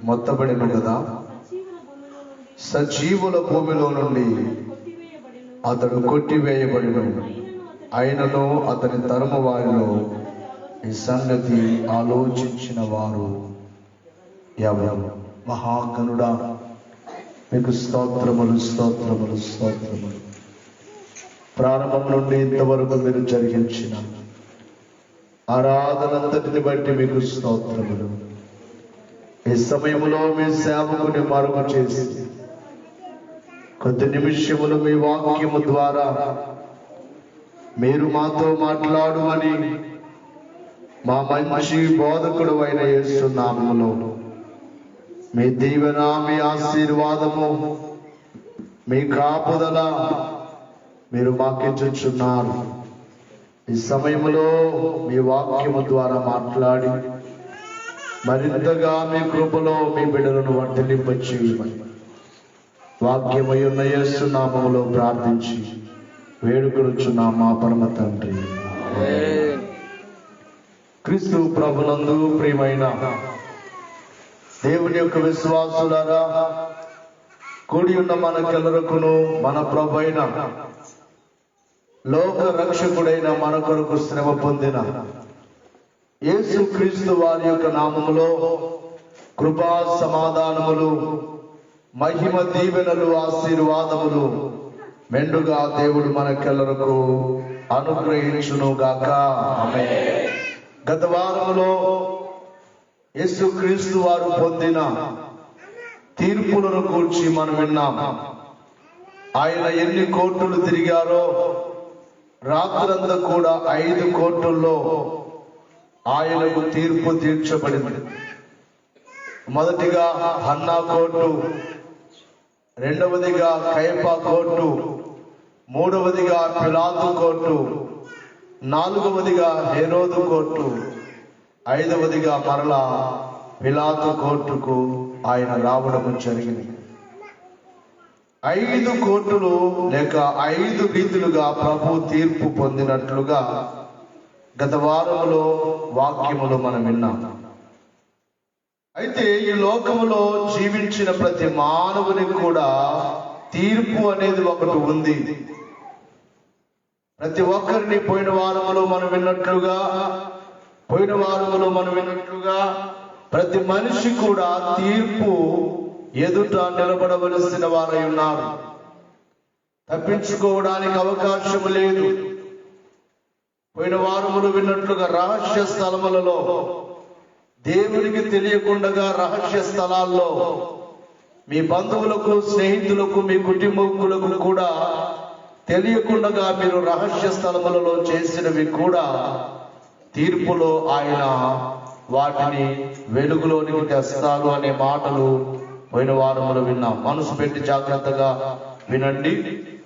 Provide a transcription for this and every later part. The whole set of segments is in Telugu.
మొత్తబడిను కదా. సజీవుల భూమిలో నుండి అతడు కొట్టివేయబడిను. అయినను అతని తరము వారిలో ఈ సంగతి ఆలోచించిన వారు ఎవరు? మహాగణుడా, మీకు స్తోత్రములు, స్తోత్రములు, స్తోత్రములు. ప్రారంభం నుండి ఇంతవరకు మీరు జరిగించిన ఆరాధనంతటిని బట్టి మీకు స్తోత్రములు. ఈ సమయంలో మీ సేవకుని మరుగు చేసి కొద్ది నిమిషములు మీ వాక్యము ద్వారా మీరు మాతో మాట్లాడుమని మా మంచి బోధకుడు అయిన యేసు నామములో మీ దీవెన, మీ ఆశీర్వాదము, మీ కాపుదల మీరు మాకిచ్చుచున్నారు. ఈ సమయంలో మీ వాక్యము ద్వారా మాట్లాడి మరింతగా మీ కృపలో మీ బిడ్డలను వర్ధిల్లింపచేయమని వాక్యమై ఉన్న యేసు నామములో ప్రార్థించి వేడుకొనుచున్నాం మా పరమ తండ్రి. క్రీస్తు ప్రభునందు ప్రియమైన దేవుని యొక్క విశ్వాసులారా, కూడి ఉన్న మనకెల్లరకును మన ప్రభు అయిన లోక రక్షకుడైన మన కొరకు శ్రమ పొందిన యేసు క్రీస్తు వారి యొక్క నామములో కృపా సమాధానములు, మహిమ దీవెనలు, ఆశీర్వాదములు మెండుగా దేవుడు మనకెల్లరకు అనుగ్రహించును గాక. ఆమేన్. గత వారములో యేసు క్రీస్తు వారు పొందిన తీర్పులను కూర్చి మనం విన్నాం. ఆయన ఎన్ని కోర్టులు తిరిగారో రాత్రంతా కూడా 5 కోర్టుల్లో ఆయనకు తీర్పు తీర్చబడింది. మొదటిగా హన్నా కోర్టు, రెండవదిగా కయపా కోర్టు, మూడవదిగా పిలాతు కోర్టు, నాలుగవదిగా హెరోదు కోర్టు, ఐదవదిగా మరలా పిలాతు కోర్టుకు ఆయన రావడం జరిగింది. 5 కోర్టులు లేక 5 రీతులుగా ప్రభు తీర్పు పొందినట్లుగా గత వారములో వాక్యములో మనం విన్నాం. అయితే ఈ లోకములో జీవించిన ప్రతి మానవునికి కూడా తీర్పు అనేది ఒకటి ఉంది. ప్రతి ఒక్కరిని పోయిన వారములో మనం విన్నట్లుగా ప్రతి మనిషి కూడా తీర్పు ఎదుట నిలబడవలసిన వారై ఉన్నారు. తప్పించుకోవడానికి అవకాశం లేదు. పోయిన వారములు విన్నట్లుగా రహస్య స్థలములలో, దేవునికి తెలియకుండా రహస్య స్థలాల్లో మీ బంధువులకు, స్నేహితులకు, మీ కుటుంబకులకు కూడా తెలియకుండా మీరు రహస్య స్థలములలో చేసినవి కూడా తీర్పులో ఆయన వాటిని వెలుగులోనికి తెస్తారు అనే మాటలు పోయిన వారములో విన్నాం. మనసు పెట్టి జాగ్రత్తగా వినండి.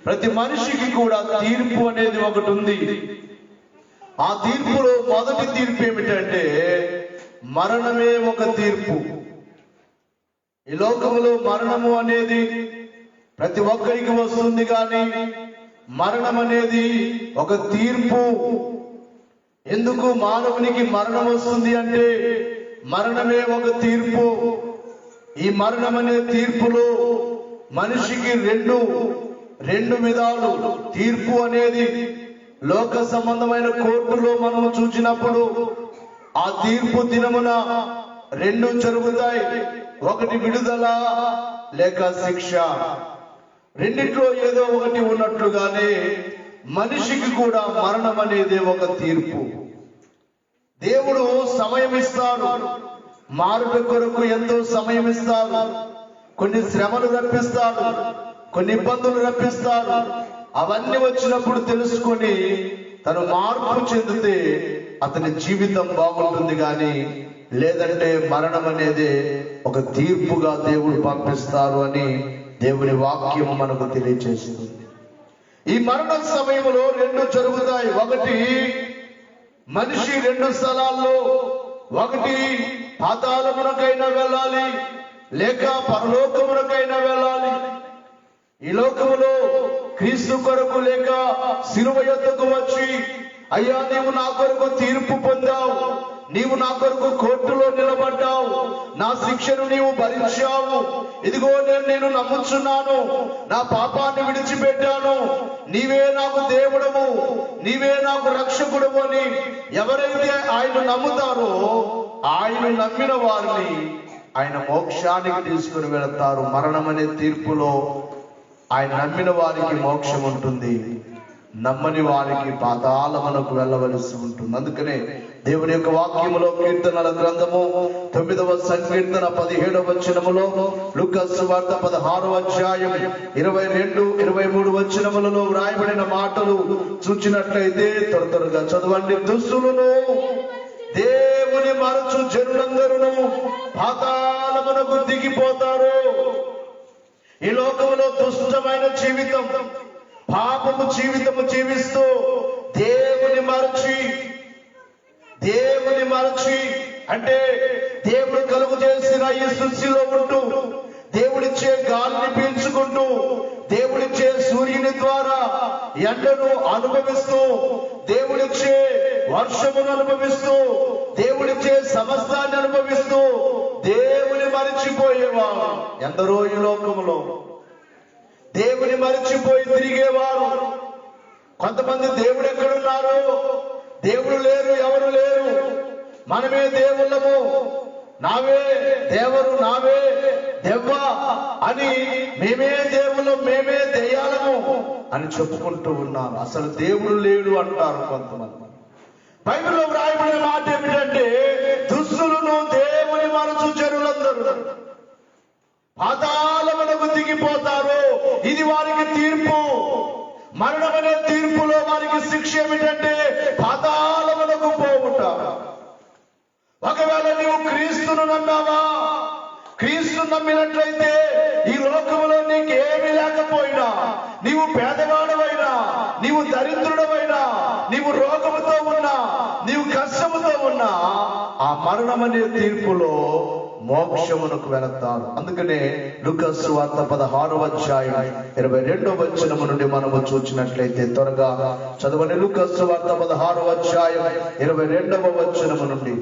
ప్రతి మనిషికి కూడా తీర్పు అనేది ఒకటి ఉంది. ఆ తీర్పులో మొదటి తీర్పు ఏమిటంటే మరణమే ఒక తీర్పు. ఈ లోకములో మరణము అనేది ప్రతి ఒక్కరికి వస్తుంది, కానీ మరణం అనేది ఒక తీర్పు. ఎందుకు మానవునికి మరణం వస్తుంది అంటే మరణమే ఒక తీర్పు. ఈ మరణం అనే తీర్పులో మనిషికి రెండు విధాలు. తీర్పు అనేది లోక సంబంధమైన కోర్టులో మనం చూసినప్పుడు ఆ తీర్పు దినమున 2 జరుగుతాయి. ఒకటి విడుదల లేక శిక్ష. రెండిట్లో ఏదో ఒకటి ఉన్నట్లుగానే మనిషికి కూడా మరణం అనేది ఒక తీర్పు. దేవుడు సమయం ఇస్తాడు, మారుట కొరకు ఎంతో సమయం ఇస్తాడు. కొన్ని శ్రమలు రప్పిస్తాడు, కొన్ని ఇబ్బందులు రప్పిస్తాడు. అవన్నీ వచ్చినప్పుడు తెలుసుకొని తను మార్పు చెందితే అతని జీవితం బాగుంటుంది. కానీ లేదంటే మరణం అనేది ఒక తీర్పుగా దేవుడు పంపిస్తారు అని దేవుని వాక్యము మనకు తెలియజేస్తుంది. ఈ మరణ సమయంలో 2 జరుగుతాయి. ఒకటి మనిషి 2 స్థలాల్లో, ఒకటి పాతాళమునకైనా వెళ్ళాలి లేక పరలోకమునకైనా వెళ్ళాలి. ఈ లోకములో క్రీస్తు కొరకు లేక శిలువ యొద్దకు వచ్చి, అయ్యా నీవు నా కొరకు తీర్పు పొందావు, నీవు నా కొరకు కోర్టులో నిలబడ్డావు, నా శిక్షను నీవు భరించావు. ఇదిగో నేను నమ్ముచున్నాను, నా పాపాన్ని విడిచిపెట్టాను, నీవే నాకు దేవుడవు, నీవే నాకు రక్షకుడవు అని ఎవరైతే ఆయన నమ్ముతారో ఆయన నమ్మిన వారిని ఆయన మోక్షానికి తీసుకుని వెళతారు. మరణం అనే తీర్పులో ఆయన నమ్మిన వారికి మోక్షం ఉంటుంది, నమ్మని వారికి పాతాళమునకు వెళ్ళవలసి ఉంటుంది. అందుకనే దేవుని యొక్క వాక్యములో కీర్తనల గ్రంథము 9వ సంకీర్తన 17వ వచనములో, లూకా సువార్త 16వ అధ్యాయం 22, 23 వచనములలో వ్రాయబడిన మాటలు చూచినట్లయితే త్వరగా చదవండి. దుష్టులను దేవుని మరచు జనులందరూ పాతాళమునకు దిగిపోతారు. ఈ లోకములో దుష్టమైన జీవితం, పాపము జీవితము జీవిస్తూ దేవుని మరచి అంటే దేవుడు కలుగు చేసిన ఈ సృష్టిలో ఉంటూ, దేవుడిచ్చే గాలిని పీల్చుకుంటూ, దేవుడిచ్చే సూర్యుని ద్వారా ఎండను అనుభవిస్తూ, దేవుడిచ్చే వర్షమును అనుభవిస్తూ, దేవుడిచ్చే సమస్తాన్ని అనుభవిస్తూ దేవుని మరిచిపోయేవారు ఎందరో ఈ లోకములో. దేవుని మరిచిపోయి తిరిగేవారు. కొంతమంది దేవుడు ఎక్కడున్నారు, దేవుడు లేరు, ఎవరు లేరు, మనమే దేవుళ్ళము, నావే దేవరు, నావే దెవ్వ అని, మేమే దేవుళ్ళం, మేమే దెయ్యాలము అని చెప్పుకుంటూ ఉన్నారు. అసలు దేవుడు లేడు అంటారు కొంతమంది. బైబిల్లో వ్రాయబడిన మాట ఏమిటంటే, దుష్టులను దేవుని మరచు జనులందరూ పాతాళమునకు దిగిపోతారు. ఇది వారికి తీర్పు. మరణం అనే తీర్పులో వారికి శిక్ష ఏమిటంటే పాతాళమునకు పోవుట. ఒకవేళ నీవు క్రీస్తును నమ్మావా, క్రీస్తు నమ్మినట్లయితే ఈ లోకములో నీకేమీ లేకపోయినా, నీవు పేదవాడవైనా, నీవు దరిద్రుడవైనా, నీవు రోగముతో ఉన్నా, నీవు కష్టముతో ఉన్నా, ఆ మరణం అనే తీర్పులో మోక్షమునకు వెళతారు. అందుకనే లూకా సువార్త 16వ అధ్యాయం 22వ వచనము నుండి మనము చూచినట్లయితే త్వరగా చదవండి. లూకా సువార్త 16వ అధ్యాయం 22వ వచనము నుండి,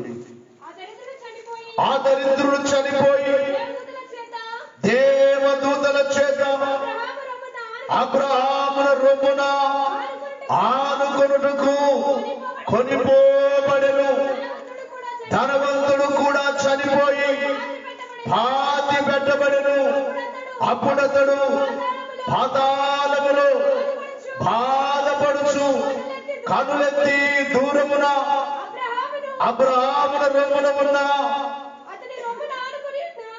ఆ దరిద్రుడు చనిపోయి దేవదూతల చేత అబ్రహామున రొమ్మున ఆనుకొనుటకు కొనిపోబడెను. ధనవంతుడు కూడా చనిపోయి పాతి పెట్టబడెను. అప్పుడతడు పాతాళములో బాధపడుచు కనులెత్తి దూరమున అబ్రహామున రొమ్మున ఉన్న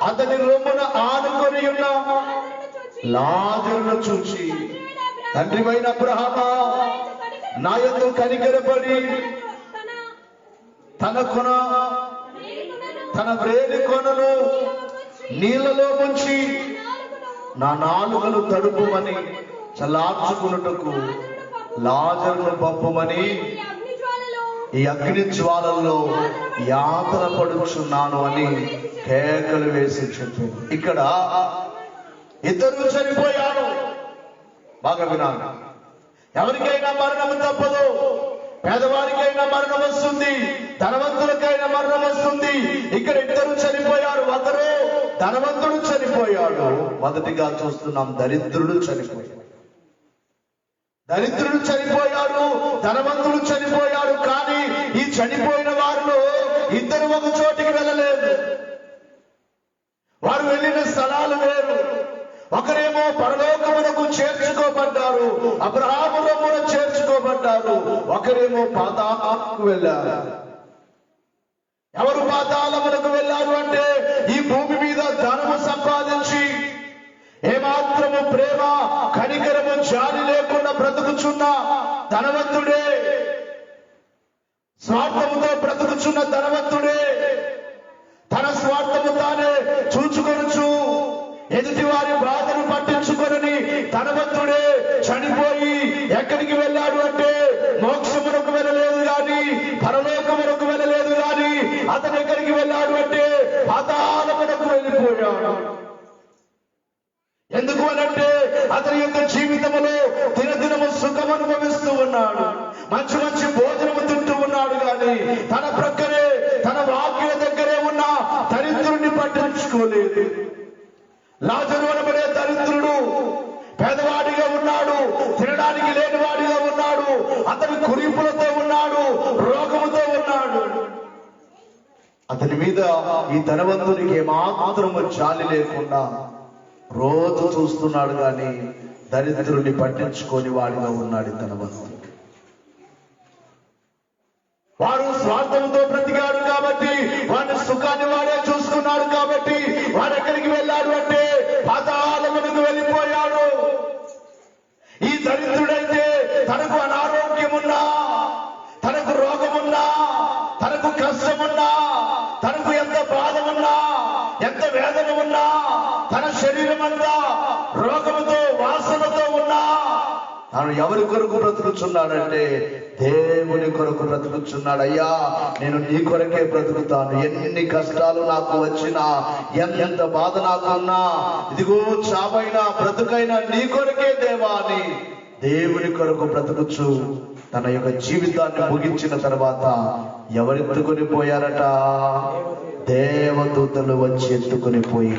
అతని రొమ్మున ఆనుకొని ఉన్న లాజరును చూచి, తండ్రివైన అబ్రహామా, నా యందు కనికరపడి తన వ్రేలి కొనను నీళ్లలో ముంచి నా నాలుకలు తడుపుమని చల్లార్చుకున్నట్టుకు లాజరును పంపమని ఈ అగ్ని జ్వాలల్లో యాతన పడుచున్నాను అని కేకలు వేసి చెప్పాను. ఇక్కడ ఇద్దరు చనిపోయారు. బాగా వినాలి. ఎవరికైనా మరణం తప్పదు. పేదవారికైనా మరణం వస్తుంది, ధనవంతులకైనా మరణం వస్తుంది. ఇక్కడ ఇద్దరు చనిపోయారు. ఒకరు ధనవంతుడు చనిపోయాడు. మొదటిగా చూస్తున్నాం, దరిద్రుడు చనిపోయాడు. దరిద్రుడు చనిపోయాడు, ధనవంతుడు చనిపోయాడు. కానీ ఈ చనిపోయిన వారిలో ఇద్దరు ఒక చోటికి వెళ్ళలేదు. వారు వెళ్ళిన స్థలాలు వేరు. ఒకరేమో పరలోకమునకు చేర్చుకోబడ్డారు, అబ్రహాము రొమ్మున చేర్చుకోబడ్డారు. ఒకరేమో పాతాళమునకు వెళ్ళారు. ఎవరు పాతాళమునకు వెళ్ళారు అంటే, ఈ భూమి మీద ధనము సంపాదించి ఏమాత్రము ప్రేమ, కనికరము, జాలి లేకుండా బ్రతుకుచున్న ధనవంతుడే, స్వార్థముతో బ్రతుకుచున్న ధనవంతుడే, తన స్వార్థము తానే చూచుకొనుచు ఎదుటి వారి బాధను పట్టించుకొని ధనవంతుడే చనిపోయి ఎక్కడికి వెళ్ళాడు అంటే మోక్షమునకు వెళ్ళలేదు గాని, పరలోకమునకు వెళ్ళలేదు గాని, అతను ఎక్కడికి వెళ్ళాడు అంటే పాతాళమునకు వెళ్ళిపోయాడు. ఎందుకు అనంటే అతని యొక్క జీవితంలో దినదినము సుఖం అనుభవిస్తూ ఉన్నాడు, మంచి మంచి భోజనము తింటూ ఉన్నాడు. కానీ తన ప్రక్కనే, తన వాక్య దగ్గరే ఉన్న దరిద్రుడిని పట్టించుకోలేదు. లాజరు అనబడే దరిద్రుడు పేదవాడిగా ఉన్నాడు, తినడానికి లేనివాడిగా ఉన్నాడు, అతని కురీపులతో ఉన్నాడు, రోగముతో ఉన్నాడు. అతని మీద ఈ ధనవంతునికి ఏమాత్రము జాలి లేకుండా రోజు చూస్తున్నాడు, కానీ దరిద్రుడిని పట్టించుకొని వాడిగా ఉన్నాడు ధనవంతుడు. వాడు స్వార్థంతో బ్రతికాడు కాబట్టి, వాడి సుఖాన్ని వాడే చూసుకున్నాడు కాబట్టి, వాడు ఎక్కడికి వెళ్ళాడు అంటే పాతాళమునకు వెళ్ళిపోయాడు. ఈ దరిద్రుడైతే తనకు అనారోగ్యమున్నా, తనకు రోగమున్నా, తనకు కష్టమున్నా, తనకు ఎంత బాధ ఉన్నా, ఎంత వేదన ఉన్నా, తన శరీరం అంతా రోగముతో వాసనతో ఉన్నా, తాను ఎవరి కొరకు బ్రతుకుచున్నాడంటే దేవుని కొరకు బ్రతుకుచున్నాడు. అయ్యా, నేను నీ కొరకే బ్రతుకుతాను. ఎన్ని కష్టాలు నాకు వచ్చినా, ఎంత బాధ నాకున్నా, ఇదిగో చావైనా బ్రతుకైనా నీ కొరకే దేవా అని దేవుని కొరకు బ్రతుకుచు తన యొక్క జీవితాన్ని ముగించిన తర్వాత ఎవరెత్తుకొని పోయారట? దేవదూతలు వచ్చి ఎత్తుకొని పోయి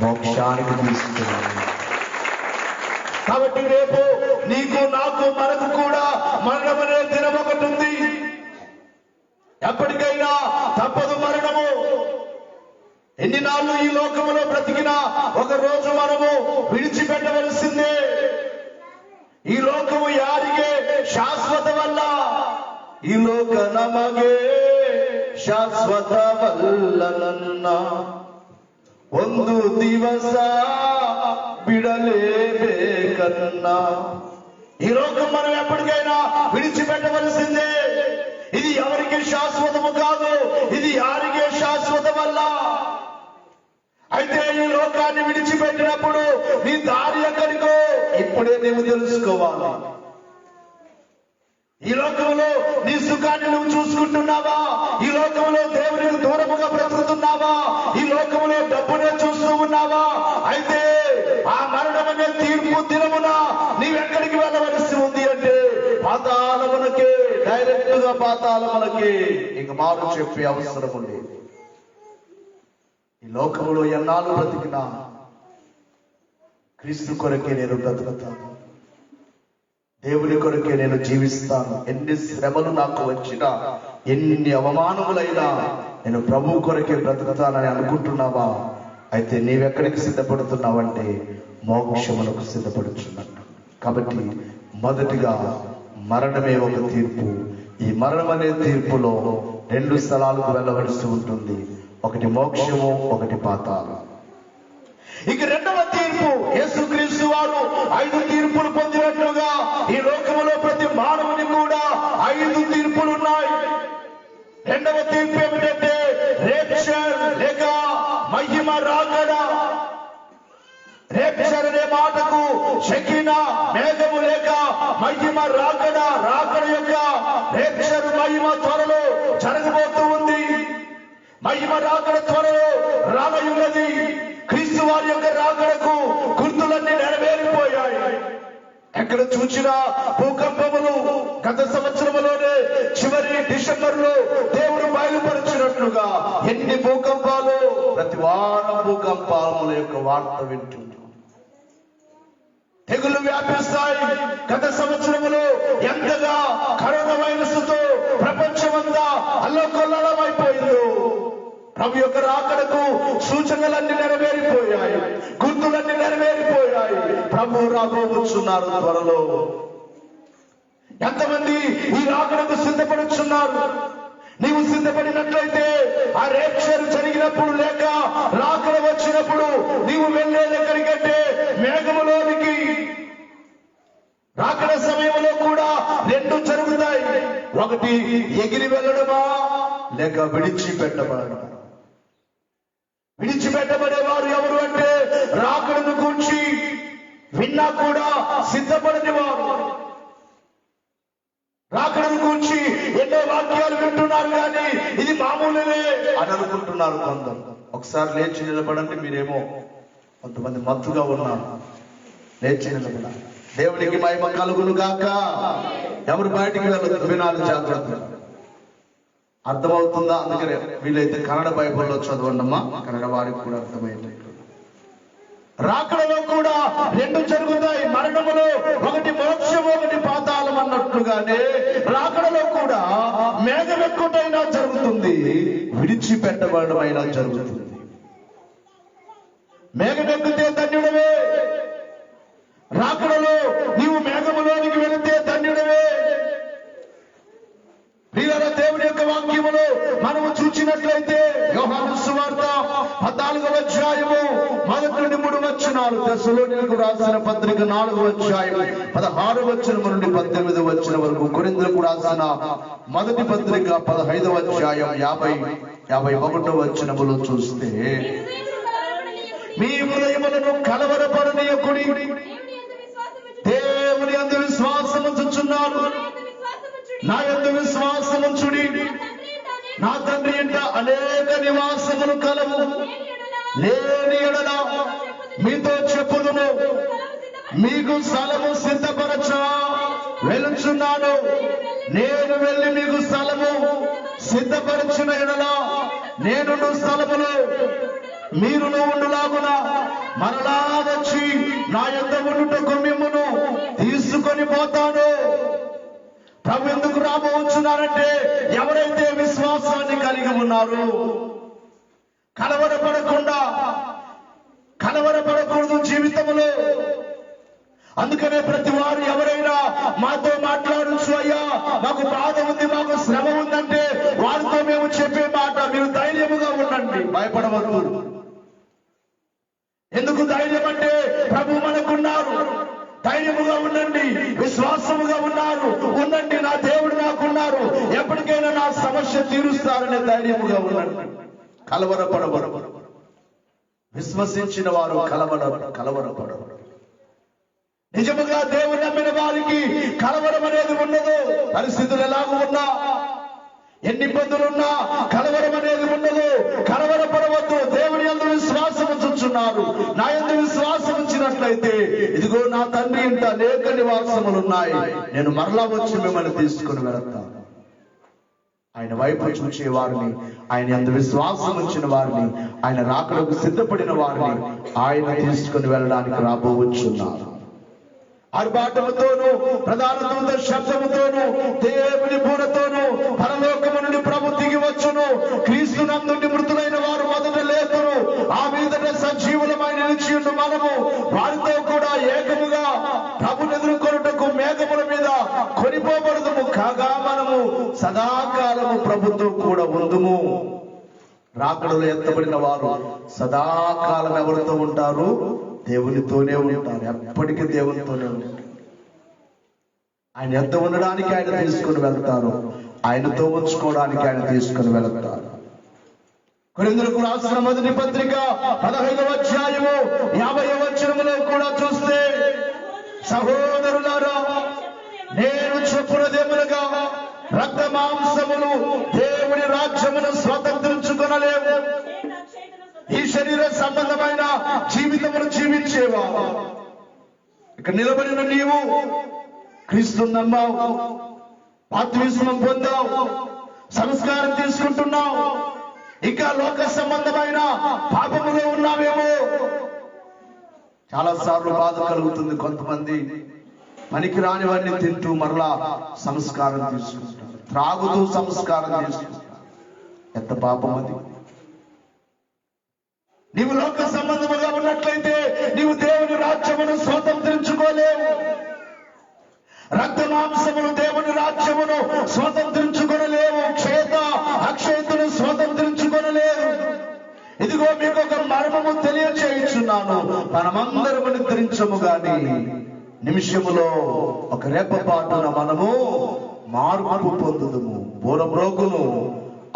మోక్షానికి తీసుకున్నారు. కాబట్టి రేపు నీకు, నాకు, మనకు కూడా మరణం అనే దినం ఒకటి ఉంది. ఎప్పటికైనా తప్పదు మరణము. ఎన్ని నాళ్ళు ఈ లోకములో బ్రతికినా ఒక రోజు మనము విడిచిపెట్టవలసిందే. ఈ లోకము యాರಿಗೆ ಶಾಶ್ವತವಲ್ಲ, ಈ ಲೋಕ ನಮಗೆ ಶಾಶ್ವತವಲ್ಲ. ನನ್ನ ಒಂದು ದಿವಸ బిడలేబేకన్నా. ఈ లోకం మనం ఎప్పటికైనా విడిచిపెట్టవలసిందే. ఇది ఎవరికి శాశ్వతము కాదు, ఇది యారిగే శాశ్వతమల్ల. అయితే ఈ లోకాన్ని విడిచిపెట్టినప్పుడు నీ దారి ఎక్కడికో ఇప్పుడే నీవు తెలుసుకోవాలి. ఈ లోకంలో నీ సుఖాన్ని నువ్వు చూసుకుంటున్నావా? ఈ లోకంలో దేవునికి దూరముగా బ్రతుకుతున్నావా? ఈ లోకంలో డబ్బునే చూస్తూ ఉన్నావా? అయితే ఆ మరణం అనే తీర్పు దినమున నీవెక్కడికి వెళ్ళవలసి ఉంది అంటే పాతాళమునకే, డైరెక్ట్ గా పాతాళమునకే. ఇంక మాకు చెప్పే అవసరం లేదు. ఈ లోకంలో ఎన్నాళ్ళు బ్రతికినా క్రీస్తు కొరకే నేను బ్రతుకుతాను, దేవుని కొరకే నేను జీవిస్తాను. ఎన్ని శ్రమలు నాకు వచ్చినా, ఎన్ని అవమానములైనా నేను ప్రభు కొరకే బ్రతుకుతానని అనుకుంటున్నావా? అయితే నీవెక్కడికి సిద్ధపడుతున్నావంటే మోక్షములకు సిద్ధపడుచున్నట్టు. కాబట్టి మొదటిగా మరణమే ఒక తీర్పు. ఈ మరణం అనే తీర్పులో 2 స్థలాలకు వెళ్ళవలసి ఉంటుంది. ఒకటి మోక్షము, ఒకటి పాతాళం. ఇక రెండవ తీర్పు, యేసుక్రీస్తు వారు 5 తీర్పులు పొందినట్లుగా ఈ లోకములో ప్రతి మానవుని కూడా 5 తీర్పులు ఉన్నాయి. రెండవ తీర్పు ఏమిటంటే రేప్చర్ లేక మహిమ రాకడ. రేప్చర్ అనే మాటకు షకీనా మేఘము లేక మహిమ రాకడ. రాకడ యొక్క రేప్చర్ మహిమ త్వరలో జరగబోతూ ఉంది. మహిమ రాకడ త్వరలో రానయున్నది. క్రీస్తు వారి యొక్క రాకడకు గుర్తులన్నీ నెరవేరిపోయాయి. ఎక్కడ చూసినా భూకంపములు. గత సంవత్సరంలోనే చివరి డిసెంబర్లో దేవుడు బయలుపరిచినట్లుగా ఎన్ని భూకంపాలు! ప్రతి వారం భూకంపాల యొక్క వార్త వింటున్నాం. తెగులు వ్యాపిస్తాయి. గత సంవత్సరంలో ఎంతగా కరోనా వైరస్ తో ప్రపంచమంతా అల్లకొల్లమైపోయిందో, ప్రభు యొక్క రాకడకు సూచనలన్నీ నెరవేరిపోయాయి, గుర్తులన్నీ నెరవేరిపోయాయి. ప్రభు రాబోతున్నారు త్వరలో. ఎంతమంది ఈ రాకడకు సిద్ధపడుచున్నారు? నీవు సిద్ధపడినట్లయితే ఆ రేప్చర్ జరిగినప్పుడు లేక రాకడ వచ్చినప్పుడు నీవు వెళ్ళేది ఎక్కడికంటే మేఘములోనికి. రాకడ సమయంలో కూడా 2 జరుగుతాయి. ఒకటి ఎగిరి వెళ్ళడమా లేక విడిచిపెట్టబడమా. విడిచిపెట్టబడేవారు ఎవరు అంటే రాకడను గురించి విన్నా కూడా సిద్ధపడని వారు. రాకడను గురించి ఎన్నో వాక్యాలు వింటున్నారు కానీ ఇది మామూలునే అని అనుకుంటున్నారు కొందరు. ఒకసారి లేచి నిలబడండి. మీరేమో కొంతమంది మత్తుగా ఉన్నారు. లేచి నిలబడాలి. దేవునికి మహిమ కలుగును గాక. ఎవరు బయటికి వెళ్ళదు. వినాలి జాగ్రత్త. అర్థమవుతుందా? అందుకనే వీలైతే కన్నడ బైబిల్లో చదవండమ్మా, కన్నడ వారికి కూడా అర్థమయ్యేటట్టు. రాకడలో కూడా రెండు జరుగుతాయి. మరణములో ఒకటి మోక్షము, ఒకటి పాతాళం అన్నట్లుగానే రాకడలో కూడా మేఘమెక్కుటైనా జరుగుతుంది, విడిచిపెట్టబడమైనా జరుగుతుంది. మేఘమెక్కితే ధన్యుడవే, రాకడలో నీవు మేఘములోనికి వెళితే ధన్యుడవే. ప్రియులారా, దేవుని యొక్క వాక్యములో మనము చూచినట్లయితే యోహాను సువార్త 14వ అధ్యాయము 1 నుండి 3 వచనాలు, తెస్సలోనికీయులకు రాసిన పత్రిక 4వ అధ్యాయం 16వ వచనం నుండి 18వ వచనం వరకు, కొరింథీయులకు రాసిన మొదటి పత్రిక 15వ అధ్యాయం 50-51వ వచనములో చూస్తే, మీ హృదయములను కలవరపడనీయకుడి, దేవుని యందు విశ్వాసముంచుచున్నాను, నా యందు విశ్వాసముంచుడి, నా తండ్రి ఇంట అనేక నివాసములు కలవు, లేని ఎడల మీతో చెప్పుదును, మీకు స్థలము సిద్ధపరచ వెలుచున్నాను. నేను వెళ్ళి మీకు స్థలము సిద్ధపరచిన ఎడల నేను స్థలములో మీరును ఉండులాగున మరలా వచ్చి నా యొద్ద ఉండుటకు మిమ్మును తీసుకొని పోతాను. ప్రభు ఎందుకు రాబోచున్నారంటే, ఎవరైతే విశ్వాసాన్ని కలిగి ఉన్నారు, కలవరపడకూడదు జీవితంలో. అందుకనే ప్రతి వారు ఎవరైనా మాతో మాట్లాడచ్చు, అయ్యా మాకు బాధ ఉంది, మాకు శ్రమ ఉందంటే వారితో మేము చెప్పే మాట, మీరు ధైర్యముగా ఉండండి, భయపడవద్దు. ఎందుకు ధైర్యం అంటే, ప్రభు మనకున్నారు, ధైర్యముగా ఉండండి, విశ్వాసముగా ఉండండి, నా దేవుడు నాకున్నారు, ఎప్పటికైనా నా సమస్య తీరుస్తారనే ధైర్యముగా ఉండండి. కలవరపడవరు. విశ్వసించిన వారు కలవరపడరు. నిజముగా దేవుడు నమ్మిన వారికి కలవరం అనేది ఉండదు. పరిస్థితులు ఎలాగూ ఉన్నా, ఎన్ని ఇబ్బందులున్నా కలవరం అనేది ఉండదు. కలవరపడవద్దు. దేవుని యందు విశ్వాసం ఉంచుచున్నారు, నా యందు విశ్వాసం ఉంచినట్లయితే ఇదిగో నా తండ్రి ఇంట అనేక నివాసములున్నాయి, నేను మరలా వచ్చి మిమ్మల్ని తీసుకుని వెళతాను. ఆయన వైపు చూచే వారిని, ఆయన యందు విశ్వాసం ఉంచిన వారిని, ఆయన రాకడకు సిద్ధపడిన వారిని ఆయన తీసుకుని వెళ్ళడానికి రాబోచున్నారు. ఆర్భాటముతోను, ప్రధాన దూత శబ్దముతోను, దేవుని బూరతోను పరలోకము నుండి ప్రభు దిగి వచ్చును. క్రీస్తు నందు మృతులైన వారు మొదట లేతురు, ఆ మీదట సజీవులమై నిలిచియుండు మనము వారితో కూడా ఏకముగా ప్రభుని ఎదుర్కొనుటకు మేఘముల మీద కొనిపోబడదుము. కాగా మనము సదాకాలము ప్రభుతో కూడా ఉందుము. రాకడలో ఎత్తబడిన వారు సదాకాలం ఎవరితో ఉంటారు? దేవునితోనే ఉంటారు. ఎప్పటికీ దేవునితోనే ఉంటారు. ఆయన ఎంత ఉండడానికి ఆయన తీసుకుని వెళ్తారు, ఆయనతో ఉంచుకోవడానికి ఆయన తీసుకుని వెళ్తారు. కొరింథీయులకు రాసిన మొదటి పత్రిక 15వ అధ్యాయము 50వ వచనములో కూడా చూస్తే, సహోదరులారా, నేను చెప్పునదేమనగా రక్త మాంసములు దేవుని రాజ్యమును స్వతంత్రించుకొనలేవు. ఈ శరీర సంబంధమైన జీవితమును జీవించేవా? ఇక్కడ నిలబడిన నీవు క్రీస్తును నమ్మావు, బాప్తిస్మం పొందావు, సంస్కారం తీసుకుంటున్నావు, ఇంకా లోక సంబంధమైన పాపములో ఉన్నావేమో. చాలా సార్లు బాధ కలుగుతుంది. కొంతమంది పనికి రానివన్నీ తింటూ మరలా సంస్కారం తీసుకుంటారు, త్రాగుతూ సంస్కారం తీసుకుంటారు. ఎంత పాపం అది! నీవు లోక సంబంధముగా ఉన్నట్లయితే నీవు దేవుని రాజ్యమును స్వతంత్రించుకోలేవు. రక్త మాంసములు దేవుని రాజ్యమును స్వతంత్రించుకొనలేవు. అక్షయతను స్వతంత్రించుకొనలేవు. ఇదిగో మీకు ఒక మర్మము తెలియచేయుచున్నాను, మనమందరము నిద్రించము గాని నిమిషములో ఒక రెప్పపాటున మనము మార్పు పొందుదుము. బూరమ్రోగును,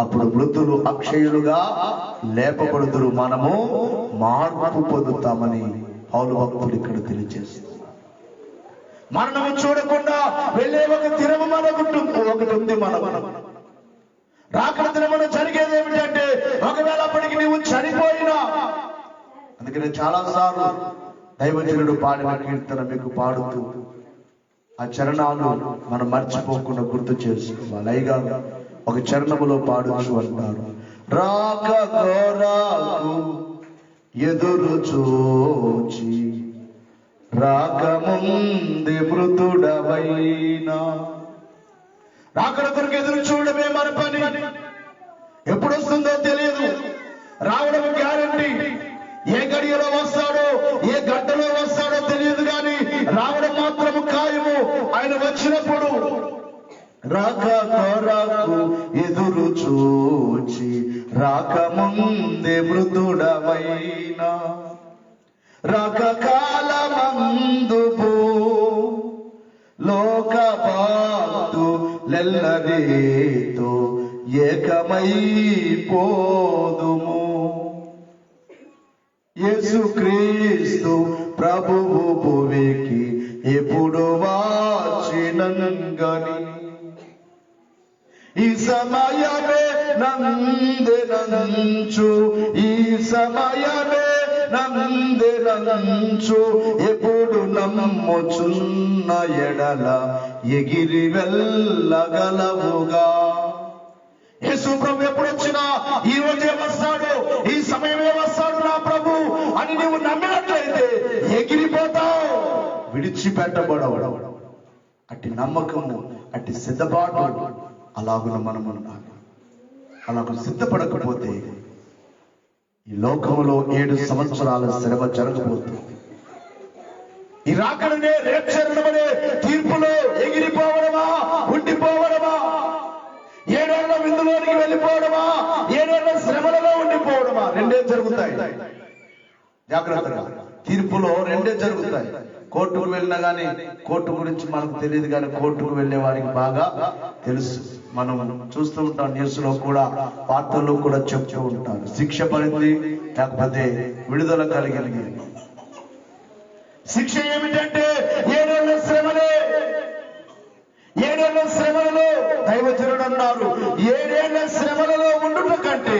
అప్పుడు మృతులు అక్షయులుగా లేపబడుదురు, మనము మార్పు పొందుతామని పౌలు భక్తుడు ఇక్కడ తెలియజేస్తున్నారు. మరణము చూడకుండా వెళ్ళే ఒక దినము ఒకటి ఉంది. మనం రాకడ దినమున జరిగేది ఏమిటంటే, ఒకవేళ అప్పటికి నీవు చనిపోయినా, అందుకని చాలా సార్లు దైవజనుడు పాడిన కీర్తన మీకు పాడుతూ ఆ చరణాలు మనం మర్చిపోకుండా గుర్తు చేసుకోవాలి. అయ్యగారు ఒక చరణములో పాడుచు అంటారు, రాక కోరాకు ఎదురు చూచి రాకముందే మృతుడవైనా. రాకడ కొరకు ఎదురు చూడమే మన పని. ఎప్పుడు వస్తుందో తెలియదు, రావడం గ్యారంటీ. ఏ గడియలో వస్తాడో ఏ గంటలో వస్తాడో తెలియదు, కానీ రావడం మాత్రము ఖాయము. ఆయన వచ్చినప్పుడు రాక కోరాకు ఎదురు చూచి రాకముందే మృతుడవైనా. రాక కాలమందు లోక భక్తులెల్లరితో ఏకమైపోదుము. యేసుక్రీస్తు ప్రభువు భువికి ఎప్పుడు వచ్చినంగని ఈ సమయమే నందెనంచు, ఈ సమయమే నందెనంచు, ఎప్పుడు నమ్ముచున్న ఎడల ఎగిరి వెళ్ళగలవుగా. యేసు ప్రభు ఎప్పుడు వచ్చినా ఈ రోజే వస్తాడు, ఈ సమయమే వస్తాడు నా ప్రభు అని నీవు నమ్మినట్లయితే ఎగిరిపోతావు, విడిచిపెట్టబడవు. అట్టి నమ్మకము, అట్టి సిద్ధపాటు అలాగున మనం ఉండాలి. అలాగ సిద్ధపడకపోతే ఈ లోకములో 7 సంవత్సరాల శ్రమ జరగబోతుంది. ఈ రాకడనే రేపనే తీర్పులో ఎగిరిపోవడమా, ఉండిపోవడమా, 7 ఏళ్ల విందులోనికి వెళ్ళిపోవడమా, 7 ఏళ్ల శ్రమలలో ఉండిపోవడమా, రెండే జరుగుతాయి. జాగ్రత్తగా, తీర్పులో రెండే జరుగుతాయి. కోర్టుకు వెళ్ళినా కానీ కోర్టు గురించి మనకు తెలియదు, కానీ కోర్టుకు వెళ్ళే వారికి బాగా తెలుసు. మనం చూస్తూ ఉంటాం, న్యూస్ లో కూడా, వార్తల్లో కూడా చెప్తూ ఉంటారు, శిక్ష పడింది లేకపోతే విడుదల కలిగింది. శిక్ష ఏమిటంటే 7 ఏళ్ల శ్రమలే. 7 ఏళ్ల శ్రమలలో దైవజనుడు అన్నారు, 7 ఏళ్ల శ్రమలలో ఉండుట కంటే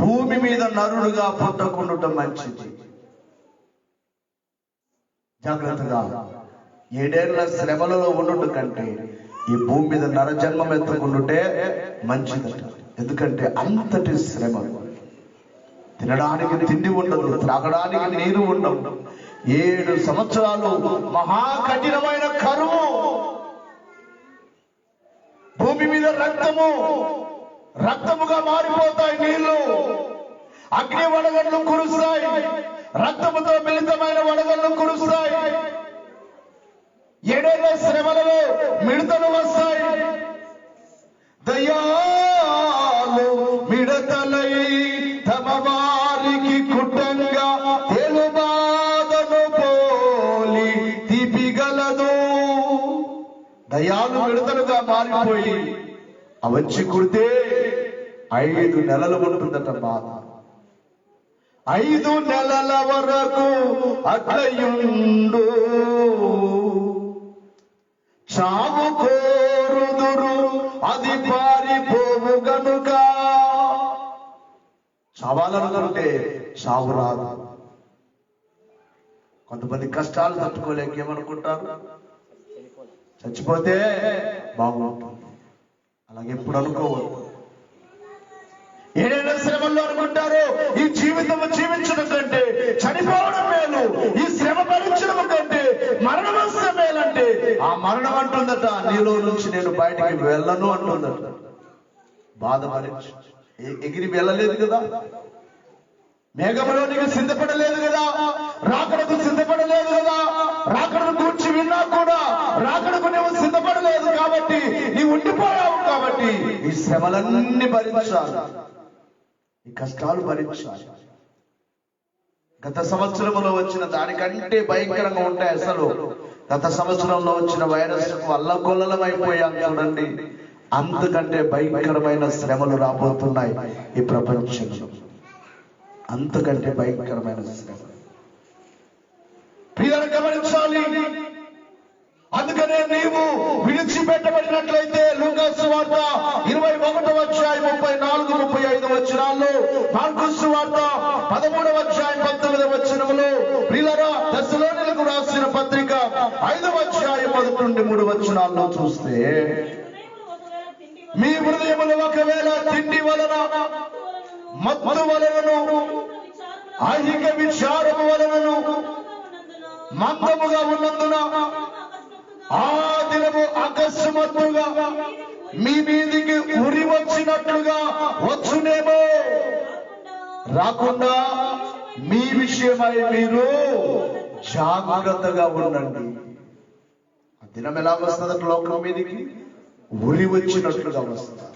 భూమి మీద నరుడుగా పుట్టకుండుట మంచిది. జాగ్రత్తగా, 7 ఏళ్ల శ్రమలలో ఉండుట కంటే ఈ భూమి మీద నరజన్మం ఎత్తుకుండుటే మంచిదట. ఎందుకంటే అంతటి శ్రమ, తినడానికి తిండి ఉండదు, త్రాగడానికి నీరు ఉండవు. 7 సంవత్సరాలు మహా కఠినమైన కరువు. భూమి మీద రక్తముగా మారిపోతాయి నీళ్లు. అగ్ని వడగళ్ళు కురుస్తాయి, రక్తముతో మిళితమైన వడగళ్ళు కురుస్తాయి. 7 ఏళ్ల శ్రమలలో మిడతలు వస్తాయి. దయ్యాలు మిడతలై తమ వారికి కుట్టంగా తెలుబాధను పోలి తీపిగలదు. దయ్యాలు మిడతలుగా మారిపోయి అవచ్చి కుడితే 5 నెలలు ఉంటుందట బాధ. 5 నెలల వరకు అట్లయుండు. చావు కోరుదురు అది పారిపోవు గనుక. చావాలనుకుంటే చావు రాదు. కొంతమంది కష్టాలు తట్టుకోలేక ఏమనుకుంటారు, చచ్చిపోతే బాగుంటుంది. అలాగే ఎప్పుడు అనుకోవద్దు. 7 ఏళ్ల శ్రమల్లో అనుకుంటారు, ఈ జీవితం జీవించడం కంటే చనిపోవడం మేలు, ఈ శ్రమ భరించడం కంటే మరణం వస్తే మేలంటే, ఆ మరణం అంటుందట, నీలో నుంచి నేను బయటికి వెళ్ళను అంటుందట. బాధ భరించు. ఎగిరి వెళ్ళలేదు కదా, మేఘంలో నీకు సిద్ధపడలేదు కదా, రాకడకు సిద్ధపడలేదు కదా, రాకడను కూర్చి విన్నా కూడా రాకడకు నువ్వు సిద్ధపడలేదు కాబట్టి నీవు ఉండిపోయావు. కాబట్టి ఈ శ్రమలన్నీ భరించాలి, ఈ కష్టాలు భరించాలి. గత సంవత్సరంలో వచ్చిన దానికంటే భయంకరంగా ఉంటాయి. అసలు గత సంవత్సరంలో వచ్చిన వైరస్ అల్లకొల్లలం అయిపోయాం చూడండి. అంతకంటే భయంకరమైన శ్రమలు రాబోతున్నాయి ఈ ప్రపంచంలో. అంతకంటే భయంకరమైన శ్రమ ప్రియులను గమనించాలి. అందుకనే నీవు విడిచిపెట్టబడినట్లయితే లూకా సువార్త 21వ అధ్యాయం 34, 35 వచనాల్లో, మార్కు సువార్త 13వ అధ్యాయం 19వ వచనములో, ప్రియులారా తెస్సలోనిలకు రాసిన పత్రిక 5వ అధ్యాయం 1 నుండి 3 వచనాల్లో చూస్తే, మీ హృదయం దినములు ఒకవేళ తిండి వలన, మత్తు వలనను, ఐహిక విచారము వలనను మందముగా ఉన్నందున ఆ దినము అకస్మాత్తుగా మీ మీదికి ఉరి వచ్చినట్లుగా వచ్చునేమో. రాకుండా మీ విషయమై మీరు జాగ్రత్తగా ఉండండి. ఆ దినం ఎలా వస్తుందంటే లోకం మీదికి ఉరి వచ్చినట్లుగా వస్తుంది.